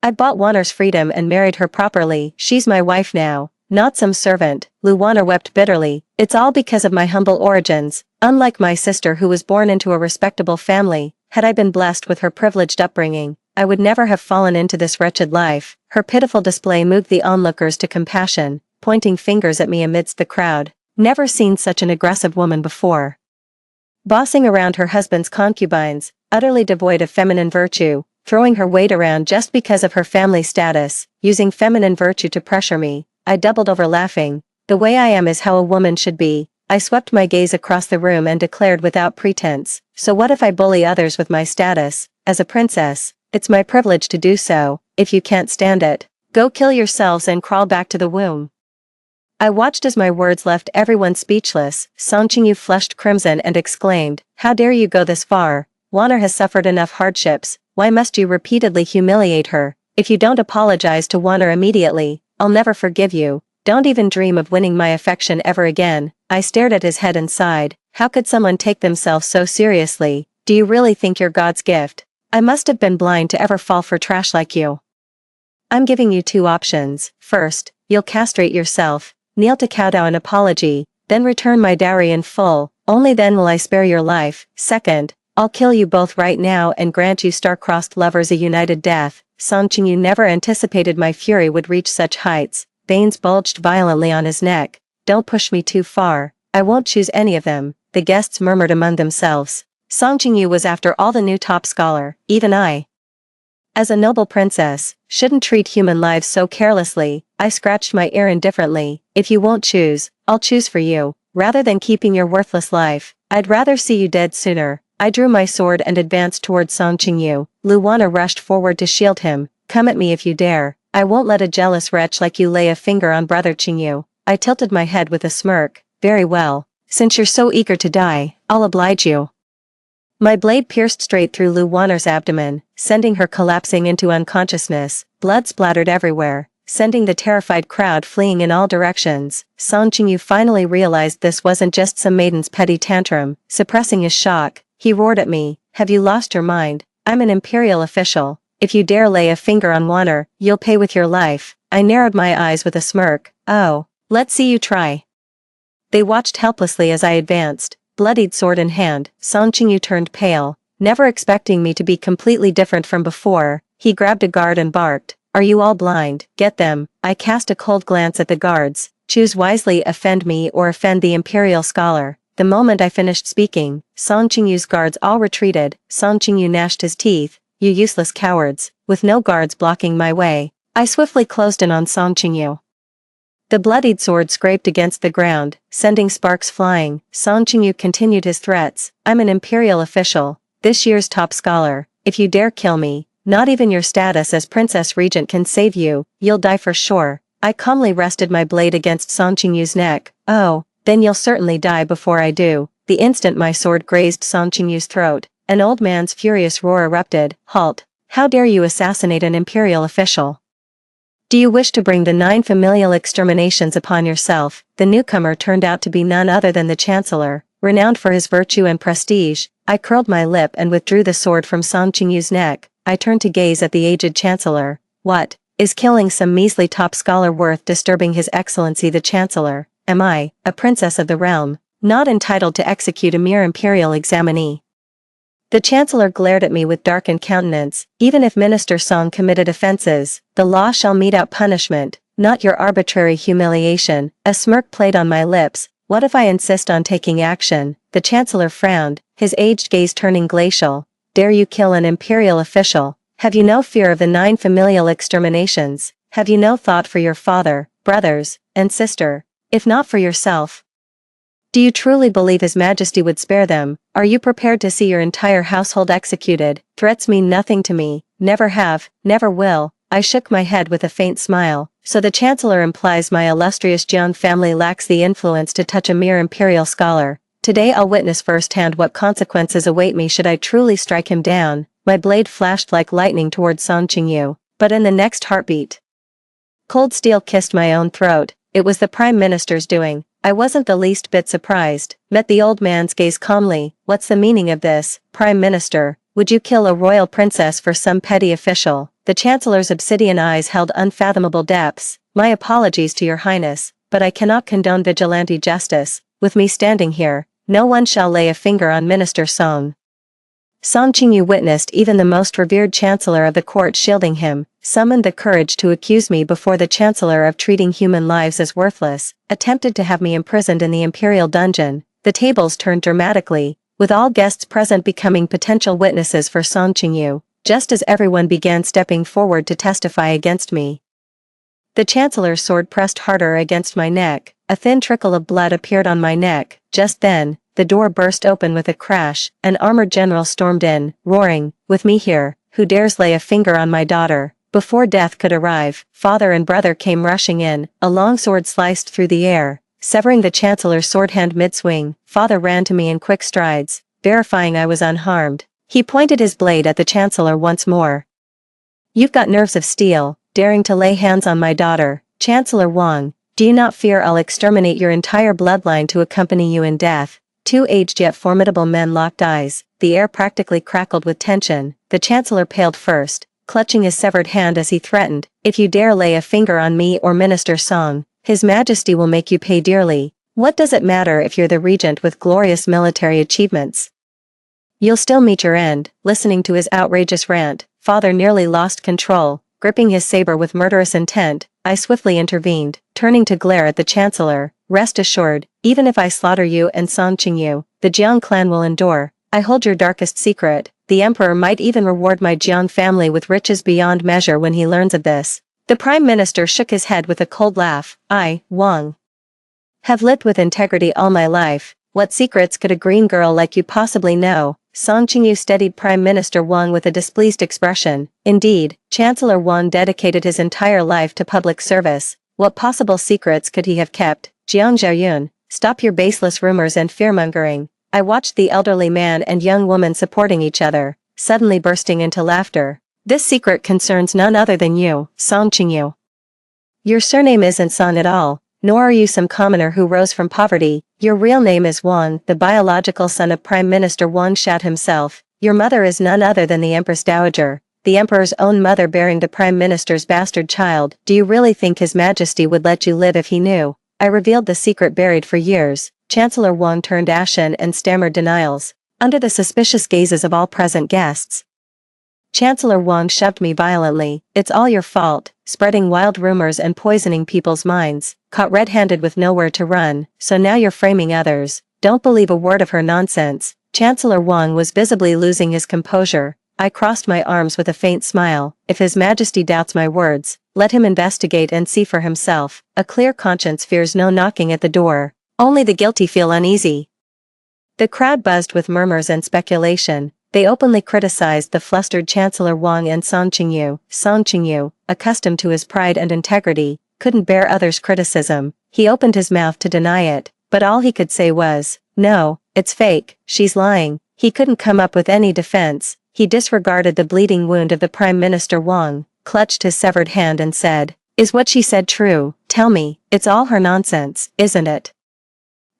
I bought Wanner's freedom and married her properly. She's my wife now, not some servant. Lu Wanner wept bitterly. It's all because of my humble origins. Unlike my sister who was born into a respectable family, had I been blessed with her privileged upbringing, I would never have fallen into this wretched life. Her pitiful display moved the onlookers to compassion, pointing fingers at me amidst the crowd. Never seen such an aggressive woman before. Bossing around her husband's concubines, utterly devoid of feminine virtue, throwing her weight around just because of her family status, using feminine virtue to pressure me. I doubled over laughing. The way I am is how a woman should be. I swept my gaze across the room and declared without pretense, so what if I bully others with my status? As a princess, it's my privilege to do so. If you can't stand it, go kill yourselves and crawl back to the womb. I watched as my words left everyone speechless. Song Qingyu flushed crimson and exclaimed, how dare you go this far? Wanner has suffered enough hardships. Why must you repeatedly humiliate her? If you don't apologize to Wanner immediately, I'll never forgive you. Don't even dream of winning my affection ever again. I stared at his head and sighed. How could someone take themselves so seriously? Do you really think you're God's gift? I must have been blind to ever fall for trash like you. I'm giving you two options. First, you'll castrate yourself, kneel to kowtow an apology, then return my dowry in full. Only then will I spare your life. Second, I'll kill you both right now and grant you star-crossed lovers a united death. Song Qingyu never anticipated my fury would reach such heights. Veins bulged violently on his neck. Don't push me too far. I won't choose any of them, the guests murmured among themselves. Song Qingyu was after all the new top scholar. Even I, as a noble princess, shouldn't treat human lives so carelessly. I scratched my ear indifferently. If you won't choose, I'll choose for you. Rather than keeping your worthless life, I'd rather see you dead sooner. I drew my sword and advanced toward Song Qingyu. Lu Wanner rushed forward to shield him. Come at me if you dare. I won't let a jealous wretch like you lay a finger on brother Qingyu. I tilted my head with a smirk. Very well. Since you're so eager to die, I'll oblige you. My blade pierced straight through Lu Wanner's abdomen, sending her collapsing into unconsciousness. Blood splattered everywhere. sending the terrified crowd fleeing in all directions. Song Qingyu finally realized this wasn't just some maiden's petty tantrum. Suppressing his shock, he roared at me, "Have you lost your mind? I'm an imperial official. If you dare lay a finger on Wanner, you'll pay with your life." I narrowed my eyes with a smirk. "Oh, let's see you try." They watched helplessly as I advanced, bloodied sword in hand. Song Qingyu turned pale, never expecting me to be completely different from before. He grabbed a guard and barked, "Are you all blind? Get them." I cast a cold glance at the guards. Choose wisely, offend me or offend the imperial scholar. The moment I finished speaking, Song Qingyu's guards all retreated. Song Qingyu gnashed his teeth, "You useless cowards." With no guards blocking my way, I swiftly closed in on Song Qingyu. The bloodied sword scraped against the ground, sending sparks flying. Song Qingyu continued his threats, "I'm an imperial official, this year's top scholar. If you dare kill me, not even your status as Princess Regent can save you, you'll die for sure." I calmly rested my blade against Song Qingyu's neck. "Oh, then you'll certainly die before I do." The instant my sword grazed Song Qingyu's throat, an old man's furious roar erupted. "Halt! How dare you assassinate an imperial official? Do you wish to bring the 9 familial exterminations upon yourself?" The newcomer turned out to be none other than the Chancellor, renowned for his virtue and prestige. I curled my lip and withdrew the sword from Song Qingyu's neck. I turned to gaze at the aged Chancellor. "What? Is killing some measly top scholar worth disturbing His Excellency the Chancellor? Am I, a princess of the realm, not entitled to execute a mere imperial examinee?" The Chancellor glared at me with darkened countenance. "Even if Minister Song committed offenses, the law shall mete out punishment, not your arbitrary humiliation." A smirk played on my lips. "What if I insist on taking action?" The Chancellor frowned, his aged gaze turning glacial. "Dare you kill an imperial official? Have you no fear of the 9 familial exterminations? Have you no thought for your father, brothers, and sister, if not for yourself? Do you truly believe His Majesty would spare them? Are you prepared to see your entire household executed? Threats mean nothing to me, never have, never will." I shook my head with a faint smile. "So the Chancellor implies my illustrious Jiang family lacks the influence to touch a mere imperial scholar. Today I'll witness firsthand what consequences await me should I truly strike him down." My blade flashed like lightning toward Song Qingyu, but in the next heartbeat, cold steel kissed my own throat. It was the Prime Minister's doing. I wasn't the least bit surprised, met the old man's gaze calmly. "What's the meaning of this, Prime Minister? Would you kill a royal princess for some petty official?" The Chancellor's obsidian eyes held unfathomable depths. "My apologies to your highness, but I cannot condone vigilante justice. With me standing here, no one shall lay a finger on Minister Song." Song Qingyu witnessed even the most revered Chancellor of the court shielding him, summoned the courage to accuse me before the Chancellor of treating human lives as worthless, attempted to have me imprisoned in the imperial dungeon. The tables turned dramatically, with all guests present becoming potential witnesses for Song Qingyu, just as everyone began stepping forward to testify against me. The Chancellor's sword pressed harder against my neck. A thin trickle of blood appeared on my neck. Just then, the door burst open with a crash. An armored general stormed in, roaring, "With me here, who dares lay a finger on my daughter?" Before death could arrive, father and brother came rushing in. A long sword sliced through the air, severing the Chancellor's sword hand mid-swing. Father ran to me in quick strides, verifying I was unharmed. He pointed his blade at the Chancellor once more. "You've got nerves of steel, daring to lay hands on my daughter. Chancellor Wang, do you not fear I'll exterminate your entire bloodline to accompany you in death?" Two aged yet formidable men locked eyes. The air practically crackled with tension. The Chancellor paled first, clutching his severed hand as he threatened, "If you dare lay a finger on me or Minister Song, His Majesty will make you pay dearly. What does it matter if you're the regent with glorious military achievements? You'll still meet your end." Listening to his outrageous rant, father nearly lost control. Gripping his saber with murderous intent, I swiftly intervened, turning to glare at the Chancellor. "Rest assured, even if I slaughter you and Song Qingyu, the Jiang clan will endure. I hold your darkest secret. The Emperor might even reward my Jiang family with riches beyond measure when he learns of this." The Prime Minister shook his head with a cold laugh. "I, Wang, have lived with integrity all my life. What secrets could a green girl like you possibly know?" Song Qingyu steadied Prime Minister Wang with a displeased expression. Indeed, Chancellor Wang dedicated his entire life to public service. What possible secrets could he have kept? "Jiang Zhaoyun, stop your baseless rumors and fearmongering." I watched the elderly man and young woman supporting each other, suddenly bursting into laughter. "This secret concerns none other than you, Song Qingyu. Your surname isn't Song at all, nor are you some commoner who rose from poverty. Your real name is Wang, the biological son of Prime Minister Wang Shat himself. Your mother is none other than the Empress Dowager, the Emperor's own mother bearing the Prime Minister's bastard child. Do you really think His Majesty would let you live if he knew? I revealed the secret buried for years. Chancellor Wang turned ashen and stammered denials, under the suspicious gazes of all present guests. Chancellor Wang shoved me violently. It's all your fault, spreading wild rumors and poisoning people's minds, caught red-handed with nowhere to run, so now you're framing others. Don't believe a word of her nonsense. Chancellor Wang was visibly losing his composure. I crossed my arms with a faint smile. If His Majesty doubts my words, let him investigate and see for himself. A clear conscience fears no knocking at the door. Only the guilty feel uneasy. The crowd buzzed with murmurs and speculation. They openly criticized the flustered Chancellor Wang and Song Qingyu. Song Qingyu, accustomed to his pride and integrity, couldn't bear others' criticism. He opened his mouth to deny it, but all he could say was, "No, it's fake, she's lying." He couldn't come up with any defense. He disregarded the bleeding wound of the Prime Minister Wang, clutched his severed hand and said, "Is what she said true? Tell me, it's all her nonsense, isn't it?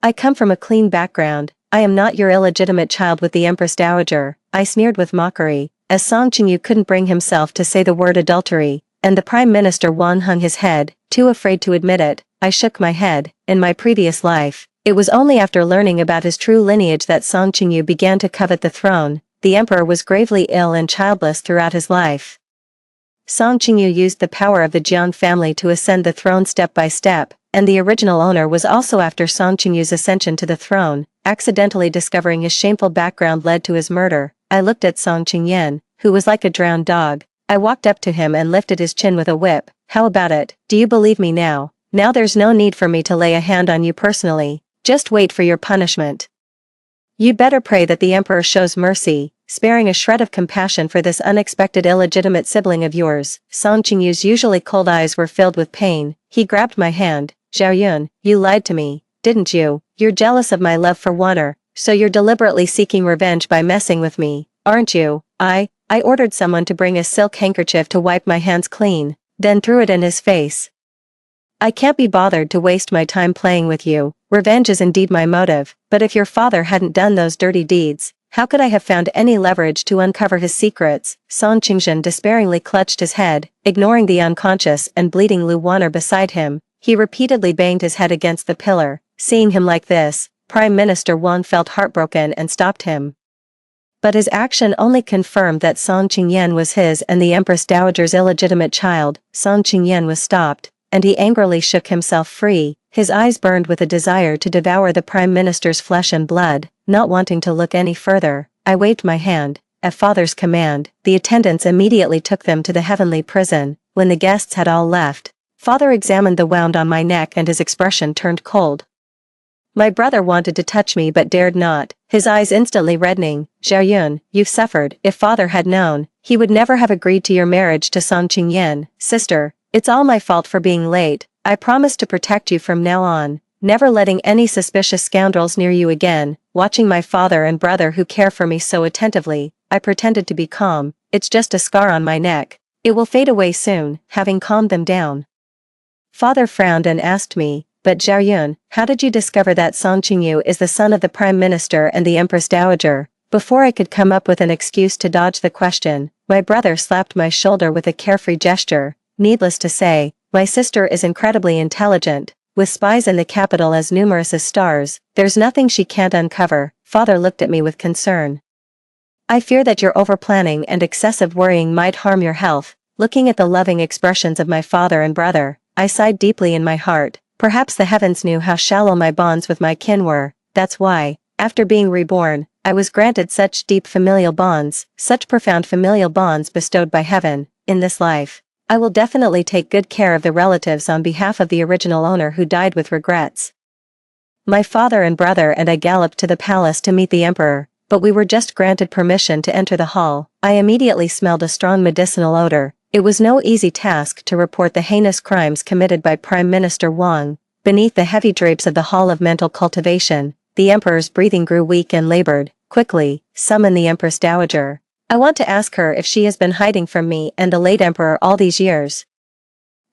I come from a clean background. I am not your illegitimate child with the Empress Dowager," I sneered with mockery, as Song Qingyu couldn't bring himself to say the word adultery, and the Prime Minister Wang hung his head, too afraid to admit it. I shook my head. In my previous life, it was only after learning about his true lineage that Song Qingyu began to covet the throne. The emperor was gravely ill and childless throughout his life. Song Qingyu used the power of the Jiang family to ascend the throne step by step, and the original owner was also after Song Qingyu's ascension to the throne. Accidentally discovering his shameful background led to his murder. I looked at Song Qingyan, who was like a drowned dog. I walked up to him and lifted his chin with a whip. "How about it? Do you believe me now? Now there's no need for me to lay a hand on you personally. Just wait for your punishment. You'd better pray that the emperor shows mercy, sparing a shred of compassion for this unexpected illegitimate sibling of yours." Song Qingyu's usually cold eyes were filled with pain. He grabbed my hand. "Zhao Yun, you lied to me, didn't you? You're jealous of my love for Water, so you're deliberately seeking revenge by messing with me, aren't you?" I ordered someone to bring a silk handkerchief to wipe my hands clean, then threw it in his face. "I can't be bothered to waste my time playing with you. Revenge is indeed my motive, but if your father hadn't done those dirty deeds, how could I have found any leverage to uncover his secrets?" Song Qingzhen despairingly clutched his head, ignoring the unconscious and bleeding Lu Wanner beside him. He repeatedly banged his head against the pillar. Seeing him like this, Prime Minister Wang felt heartbroken and stopped him. But his action only confirmed that Song Qingyan was his and the Empress Dowager's illegitimate child. Song Qingyan was stopped, and he angrily shook himself free. His eyes burned with a desire to devour the Prime Minister's flesh and blood. Not wanting to look any further, I waved my hand. At Father's command, the attendants immediately took them to the heavenly prison. When the guests had all left, Father examined the wound on my neck and his expression turned cold. My brother wanted to touch me but dared not, his eyes instantly reddening. "Zhao Yun, you've suffered. If Father had known, he would never have agreed to your marriage to Song Qingyan. Sister, it's all my fault for being late. I promise to protect you from now on, never letting any suspicious scoundrels near you again." Watching my father and brother who care for me so attentively, I pretended to be calm. "It's just a scar on my neck. It will fade away soon." Having calmed them down, Father frowned and asked me, "But Zhao Yun, how did you discover that Song Qingyu is the son of the Prime Minister and the Empress Dowager?" Before I could come up with an excuse to dodge the question, my brother slapped my shoulder with a carefree gesture. "Needless to say, my sister is incredibly intelligent. With spies in the capital as numerous as stars, there's nothing she can't uncover." Father looked at me with concern. "I fear that your overplanning and excessive worrying might harm your health." Looking at the loving expressions of my father and brother, I sighed deeply in my heart. Perhaps the heavens knew how shallow my bonds with my kin were. That's why, after being reborn, I was granted such deep familial bonds, such profound familial bonds bestowed by heaven. In this life, I will definitely take good care of the relatives on behalf of the original owner who died with regrets. My father and brother and I galloped to the palace to meet the emperor, but we were just granted permission to enter the hall. I immediately smelled a strong medicinal odor. It was no easy task to report the heinous crimes committed by Prime Minister Wang. Beneath the heavy drapes of the Hall of Mental Cultivation, the emperor's breathing grew weak and labored. "Quickly, summon the Empress Dowager. I want to ask her if she has been hiding from me and the late emperor all these years."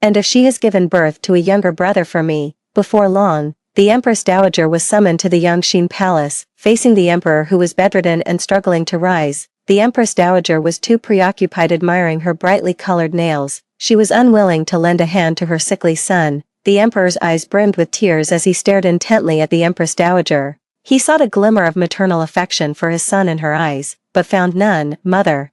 And if she has given birth to a younger brother for me, before long, the Empress Dowager was summoned to the Yangxin Palace, facing the emperor who was bedridden and struggling to rise. The Empress Dowager was too preoccupied admiring her brightly colored nails. She was unwilling to lend a hand to her sickly son. The emperor's eyes brimmed with tears as he stared intently at the Empress Dowager. He sought a glimmer of maternal affection for his son in her eyes, but found none. Mother.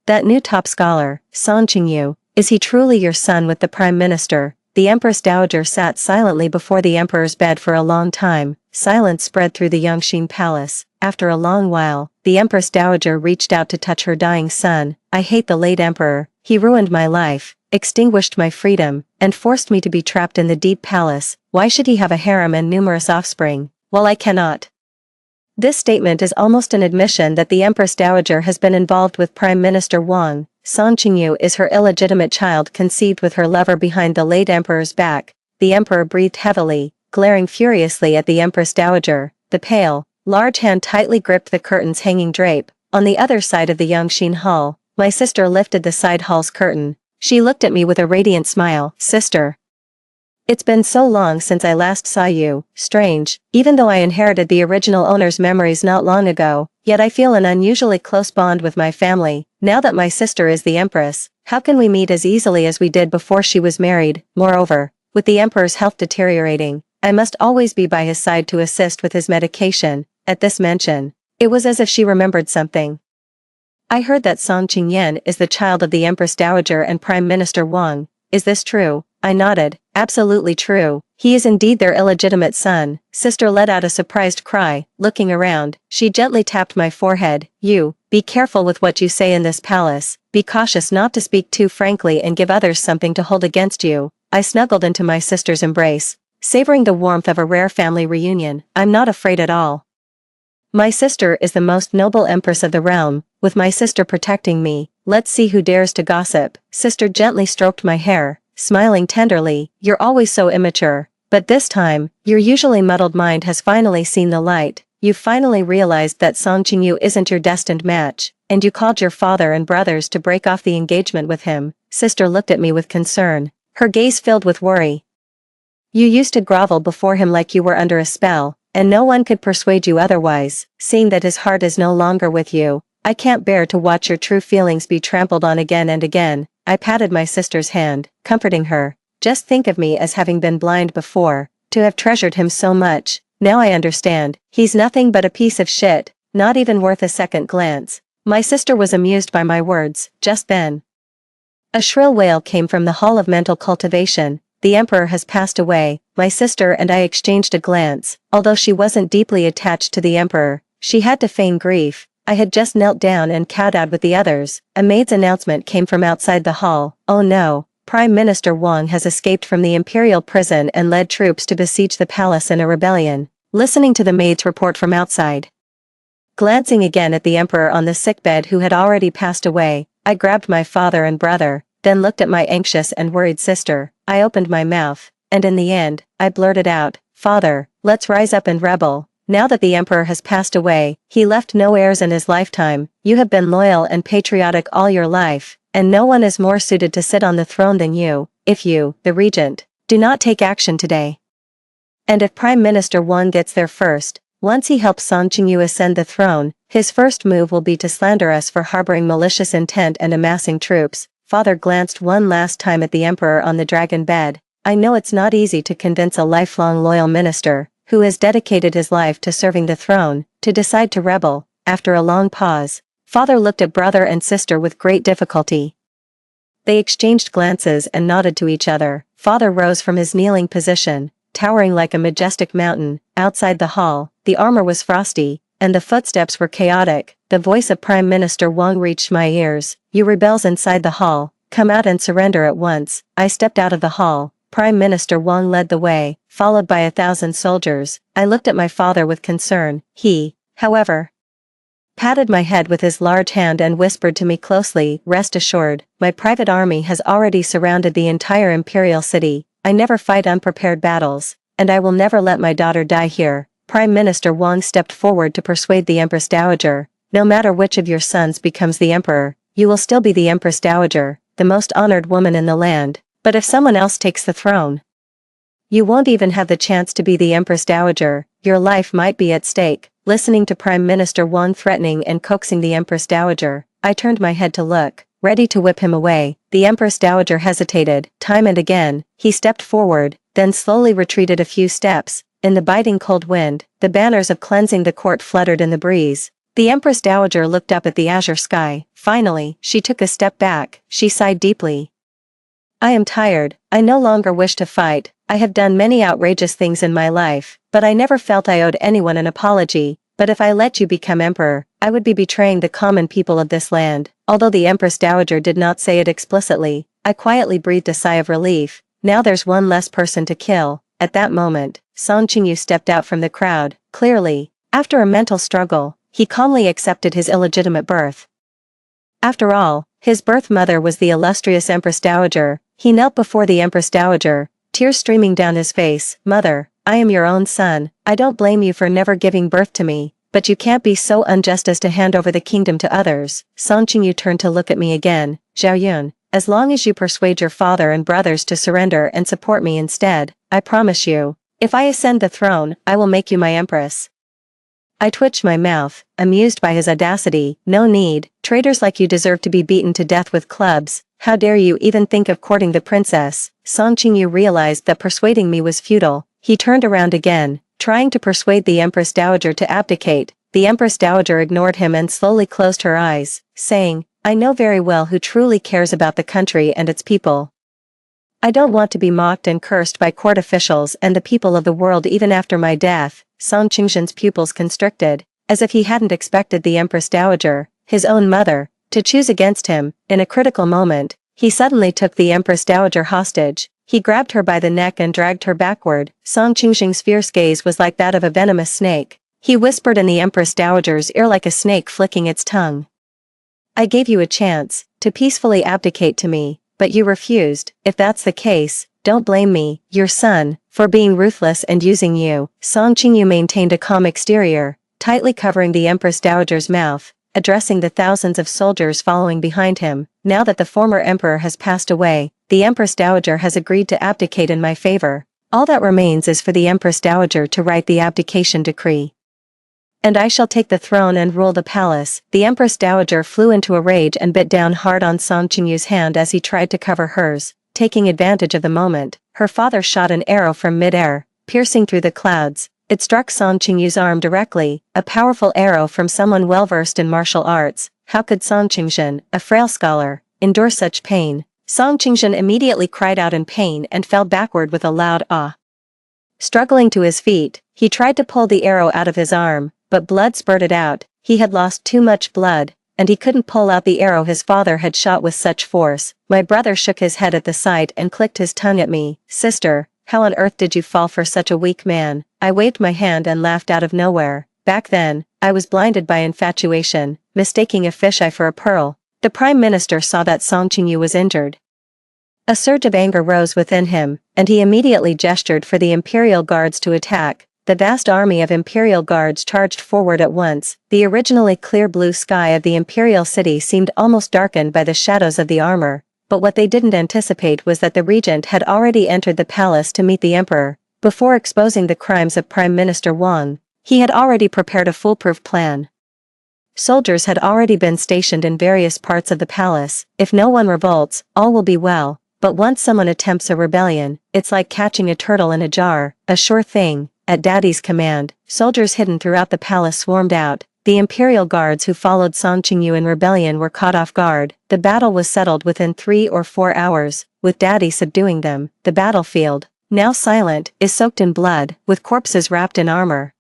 That new top scholar, Song Qingyu, is he truly your son with the Prime Minister? The Empress Dowager sat silently before the emperor's bed for a long time. Silence spread through the Yangxin Palace. After a long while, the Empress Dowager reached out to touch her dying son. I hate the late emperor. He ruined my life, extinguished my freedom, and forced me to be trapped in the deep palace. Why should he have a harem and numerous offspring, while I cannot? This statement is almost an admission that the Empress Dowager has been involved with Prime Minister Wang. Song Qingyu is her illegitimate child conceived with her lover behind the late emperor's back. The emperor breathed heavily, glaring furiously at the Empress Dowager. The pale, large hand tightly gripped the curtain's hanging drape. On the other side of the Yangxin Hall, my sister lifted the side hall's curtain. She looked at me with a radiant smile. Sister. It's been so long since I last saw you. Strange, even though I inherited the original owner's memories not long ago, yet I feel an unusually close bond with my family. Now that my sister is the empress, how can we meet as easily as we did before she was married? Moreover, with the emperor's health deteriorating, I must always be by his side to assist with his medication. At this mention, it was as if she remembered something. I heard that Song Qingyan is the child of the Empress Dowager and Prime Minister Wang. Is this true? I nodded. Absolutely true. He is indeed their illegitimate son. Sister let out a surprised cry. Looking around, she gently tapped my forehead. You, be careful with what you say in this palace. Be cautious not to speak too frankly and give others something to hold against you. I snuggled into my sister's embrace, savoring the warmth of a rare family reunion. I'm not afraid at all. My sister is the most noble empress of the realm, with my sister protecting me. Let's see who dares to gossip. Sister gently stroked my hair, smiling tenderly. You're always so immature, but this time, your usually muddled mind has finally seen the light. You've finally realized that Song Qingyu isn't your destined match, and you called your father and brothers to break off the engagement with him. Sister looked at me with concern, her gaze filled with worry. You used to grovel before him like you were under a spell, and no one could persuade you otherwise. Seeing that his heart is no longer with you, I can't bear to watch your true feelings be trampled on again and again. I patted my sister's hand, comforting her. Just think of me as having been blind before, to have treasured him so much. Now I understand. He's nothing but a piece of shit, not even worth a second glance. My sister was amused by my words. Just then, a shrill wail came from the Hall of Mental Cultivation. The emperor has passed away. My sister and I exchanged a glance. Although she wasn't deeply attached to the emperor, she had to feign grief. I had just knelt down and kowtowed with the others. A maid's announcement came from outside the hall. Oh no, Prime Minister Wang has escaped from the imperial prison and led troops to besiege the palace in a rebellion. Listening to the maid's report from outside, glancing again at the emperor on the sickbed who had already passed away, I grabbed my father and brother, then looked at my anxious and worried sister. I opened my mouth, and in the end, I blurted out, Father, let's rise up and rebel. Now that the emperor has passed away, he left no heirs in his lifetime. You have been loyal and patriotic all your life, and no one is more suited to sit on the throne than you. If you, the regent, do not take action today, and if Prime Minister Wang gets there first, once he helps Song Qingyu ascend the throne, his first move will be to slander us for harboring malicious intent and amassing troops. Father glanced one last time at the emperor on the dragon bed. I know it's not easy to convince a lifelong loyal minister, who has dedicated his life to serving the throne, to decide to rebel. After a long pause, father looked at brother and sister with great difficulty. They exchanged glances and nodded to each other. Father rose from his kneeling position, towering like a majestic mountain. Outside the hall, the armor was frosty, and the footsteps were chaotic. The voice of Prime Minister Wang reached my ears. You rebels inside the hall, come out and surrender at once. I stepped out of the hall. Prime Minister Wang led the way, followed by 1,000 soldiers. I looked at my father with concern. He, however, patted my head with his large hand and whispered to me closely, rest assured, my private army has already surrounded the entire imperial city. I never fight unprepared battles, and I will never let my daughter die here. Prime Minister Wang stepped forward to persuade the Empress Dowager. No matter which of your sons becomes the emperor, you will still be the Empress Dowager, the most honored woman in the land. But if someone else takes the throne, you won't even have the chance to be the Empress Dowager, your life might be at stake. Listening to Prime Minister Wan threatening and coaxing the Empress Dowager, I turned my head to look, ready to whip him away. The Empress Dowager hesitated, time and again. He stepped forward, then slowly retreated a few steps. In the biting cold wind, the banners of cleansing the court fluttered in the breeze. The Empress Dowager looked up at the azure sky. Finally, she took a step back. She sighed deeply. I am tired. I no longer wish to fight. I have done many outrageous things in my life, but I never felt I owed anyone an apology. But if I let you become emperor, I would be betraying the common people of this land. Although the Empress Dowager did not say it explicitly, I quietly breathed a sigh of relief. Now there's one less person to kill. At that moment, Song Qingyu stepped out from the crowd. Clearly, after a mental struggle, he calmly accepted his illegitimate birth. After all, his birth mother was the illustrious Empress Dowager. He knelt before the Empress Dowager, tears streaming down his face. Mother, I am your own son. I don't blame you for never giving birth to me, but you can't be so unjust as to hand over the kingdom to others. Song Qingyu turned to look at me again. Zhao Yun, as long as you persuade your father and brothers to surrender and support me instead, I promise you, if I ascend the throne, I will make you my empress. I twitched my mouth, amused by his audacity. No need, traitors like you deserve to be beaten to death with clubs. How dare you even think of courting the princess? Song Qingyu realized that persuading me was futile. He turned around again, trying to persuade the Empress Dowager to abdicate. The Empress Dowager ignored him and slowly closed her eyes, saying, I know very well who truly cares about the country and its people. I don't want to be mocked and cursed by court officials and the people of the world even after my death. Song Qingzhen's pupils constricted, as if he hadn't expected the Empress Dowager, his own mother, to choose against him. In a critical moment, he suddenly took the Empress Dowager hostage. He grabbed her by the neck and dragged her backward. Song Qingzhen's fierce gaze was like that of a venomous snake. He whispered in the Empress Dowager's ear like a snake flicking its tongue. I gave you a chance to peacefully abdicate to me, but you refused. If that's the case, don't blame me, your son, for being ruthless and using you. Song Qingyu maintained a calm exterior, tightly covering the Empress Dowager's mouth, addressing the thousands of soldiers following behind him. Now that the former emperor has passed away, the Empress Dowager has agreed to abdicate in my favor. All that remains is for the Empress Dowager to write the abdication decree. And I shall take the throne and rule the palace. The Empress Dowager flew into a rage and bit down hard on Song Qingyu's hand as he tried to cover hers. Taking advantage of the moment, her father shot an arrow from mid-air, piercing through the clouds. It struck Song Qingyu's arm directly, a powerful arrow from someone well-versed in martial arts. How could Song Qingzhen, a frail scholar, endure such pain? Song Qingzhen immediately cried out in pain and fell backward with a loud ah. Struggling to his feet, he tried to pull the arrow out of his arm, but blood spurted out. He had lost too much blood, and he couldn't pull out the arrow his father had shot with such force. My brother shook his head at the sight and clicked his tongue at me. Sister, how on earth did you fall for such a weak man? I waved my hand and laughed out of nowhere. Back then, I was blinded by infatuation, mistaking a fisheye for a pearl. The Prime Minister saw that Song Qingyu was injured. A surge of anger rose within him, and he immediately gestured for the Imperial Guards to attack. The vast army of Imperial Guards charged forward at once. The originally clear blue sky of the Imperial City seemed almost darkened by the shadows of the armor, but what they didn't anticipate was that the regent had already entered the palace to meet the emperor. Before exposing the crimes of Prime Minister Wang, he had already prepared a foolproof plan. Soldiers had already been stationed in various parts of the palace. If no one revolts, all will be well. But once someone attempts a rebellion, it's like catching a turtle in a jar, a sure thing. At Daddy's command, soldiers hidden throughout the palace swarmed out. The Imperial Guards who followed Song Qingyu in rebellion were caught off guard. The battle was settled within 3 or 4 hours, with Daddy subduing them. The battlefield, now silent, is soaked in blood, with corpses wrapped in armor.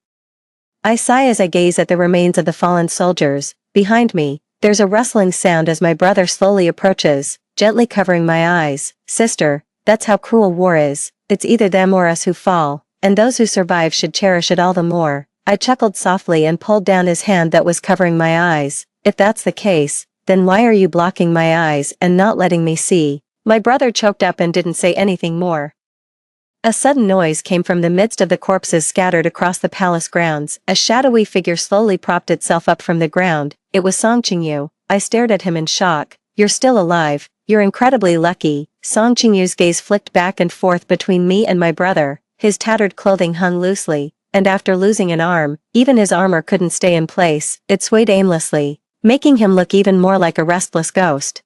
I sigh as I gaze at the remains of the fallen soldiers. Behind me, there's a rustling sound as my brother slowly approaches, gently covering my eyes. Sister, that's how cruel war is. It's either them or us who fall, and those who survive should cherish it all the more. I chuckled softly and pulled down his hand that was covering my eyes. If that's the case, then why are you blocking my eyes and not letting me see? My brother choked up and didn't say anything more. A sudden noise came from the midst of the corpses scattered across the palace grounds. A shadowy figure slowly propped itself up from the ground. It was Song Qingyu. I stared at him in shock. You're still alive. You're incredibly lucky. Song Qingyu's gaze flicked back and forth between me and my brother. His tattered clothing hung loosely, and after losing an arm, even his armor couldn't stay in place. It swayed aimlessly, making him look even more like a restless ghost.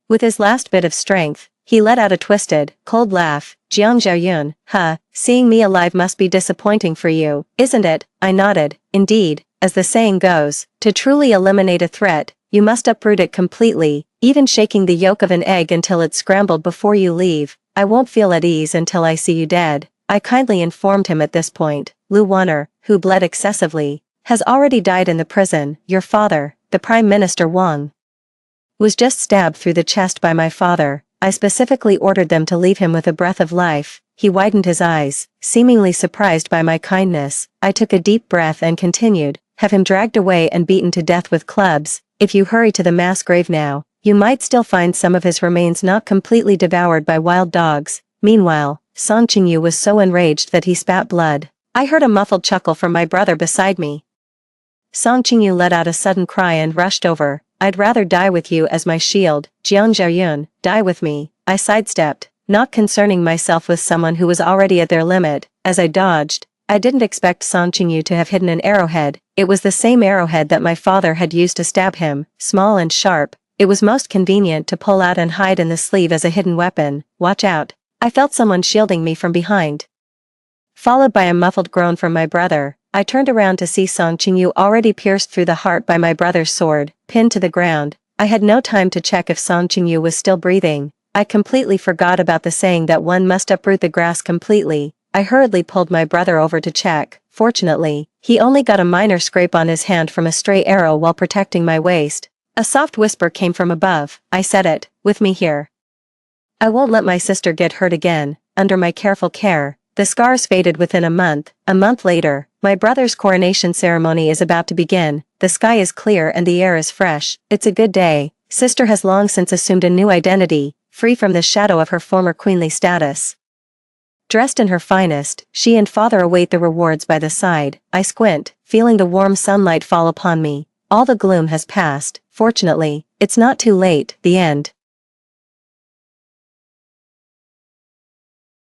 With his last bit of strength, he let out a twisted, cold laugh. Jiang Zhaoyun, seeing me alive must be disappointing for you, isn't it? I nodded. Indeed, as the saying goes, to truly eliminate a threat, you must uproot it completely, even shaking the yolk of an egg until it's scrambled before you leave. I won't feel at ease until I see you dead. I kindly informed him at this point. Lu Wanner, who bled excessively, has already died in the prison. Your father, the Prime Minister Wang, was just stabbed through the chest by my father. I specifically ordered them to leave him with a breath of life. He widened his eyes, seemingly surprised by my kindness. I took a deep breath and continued, have him dragged away and beaten to death with clubs. If you hurry to the mass grave now, you might still find some of his remains not completely devoured by wild dogs. Meanwhile, Song Qingyu was so enraged that he spat blood. I heard a muffled chuckle from my brother beside me. Song Qingyu let out a sudden cry and rushed over. I'd rather die with you as my shield. Jiang Zhaoyun, die with me. I sidestepped, not concerning myself with someone who was already at their limit. As I dodged, I didn't expect Song Qingyu to have hidden an arrowhead. It was the same arrowhead that my father had used to stab him, small and sharp. It was most convenient to pull out and hide in the sleeve as a hidden weapon. Watch out. I felt someone shielding me from behind. Followed by a muffled groan from my brother, I turned around to see Song Qingyu already pierced through the heart by my brother's sword, pinned to the ground. I had no time to check if Song Qingyu was still breathing. I completely forgot about the saying that one must uproot the grass completely. I hurriedly pulled my brother over to check. Fortunately, he only got a minor scrape on his hand from a stray arrow while protecting my waist. A soft whisper came from above. I said it, with me here. I won't let my sister get hurt again. Under my careful care, the scars faded within a month. A month later, my brother's coronation ceremony is about to begin. The sky is clear and the air is fresh. It's a good day. Sister has long since assumed a new identity, free from the shadow of her former queenly status. Dressed in her finest, she and father await the rewards by the side. I squint, feeling the warm sunlight fall upon me. All the gloom has passed. Fortunately, it's not too late. The end.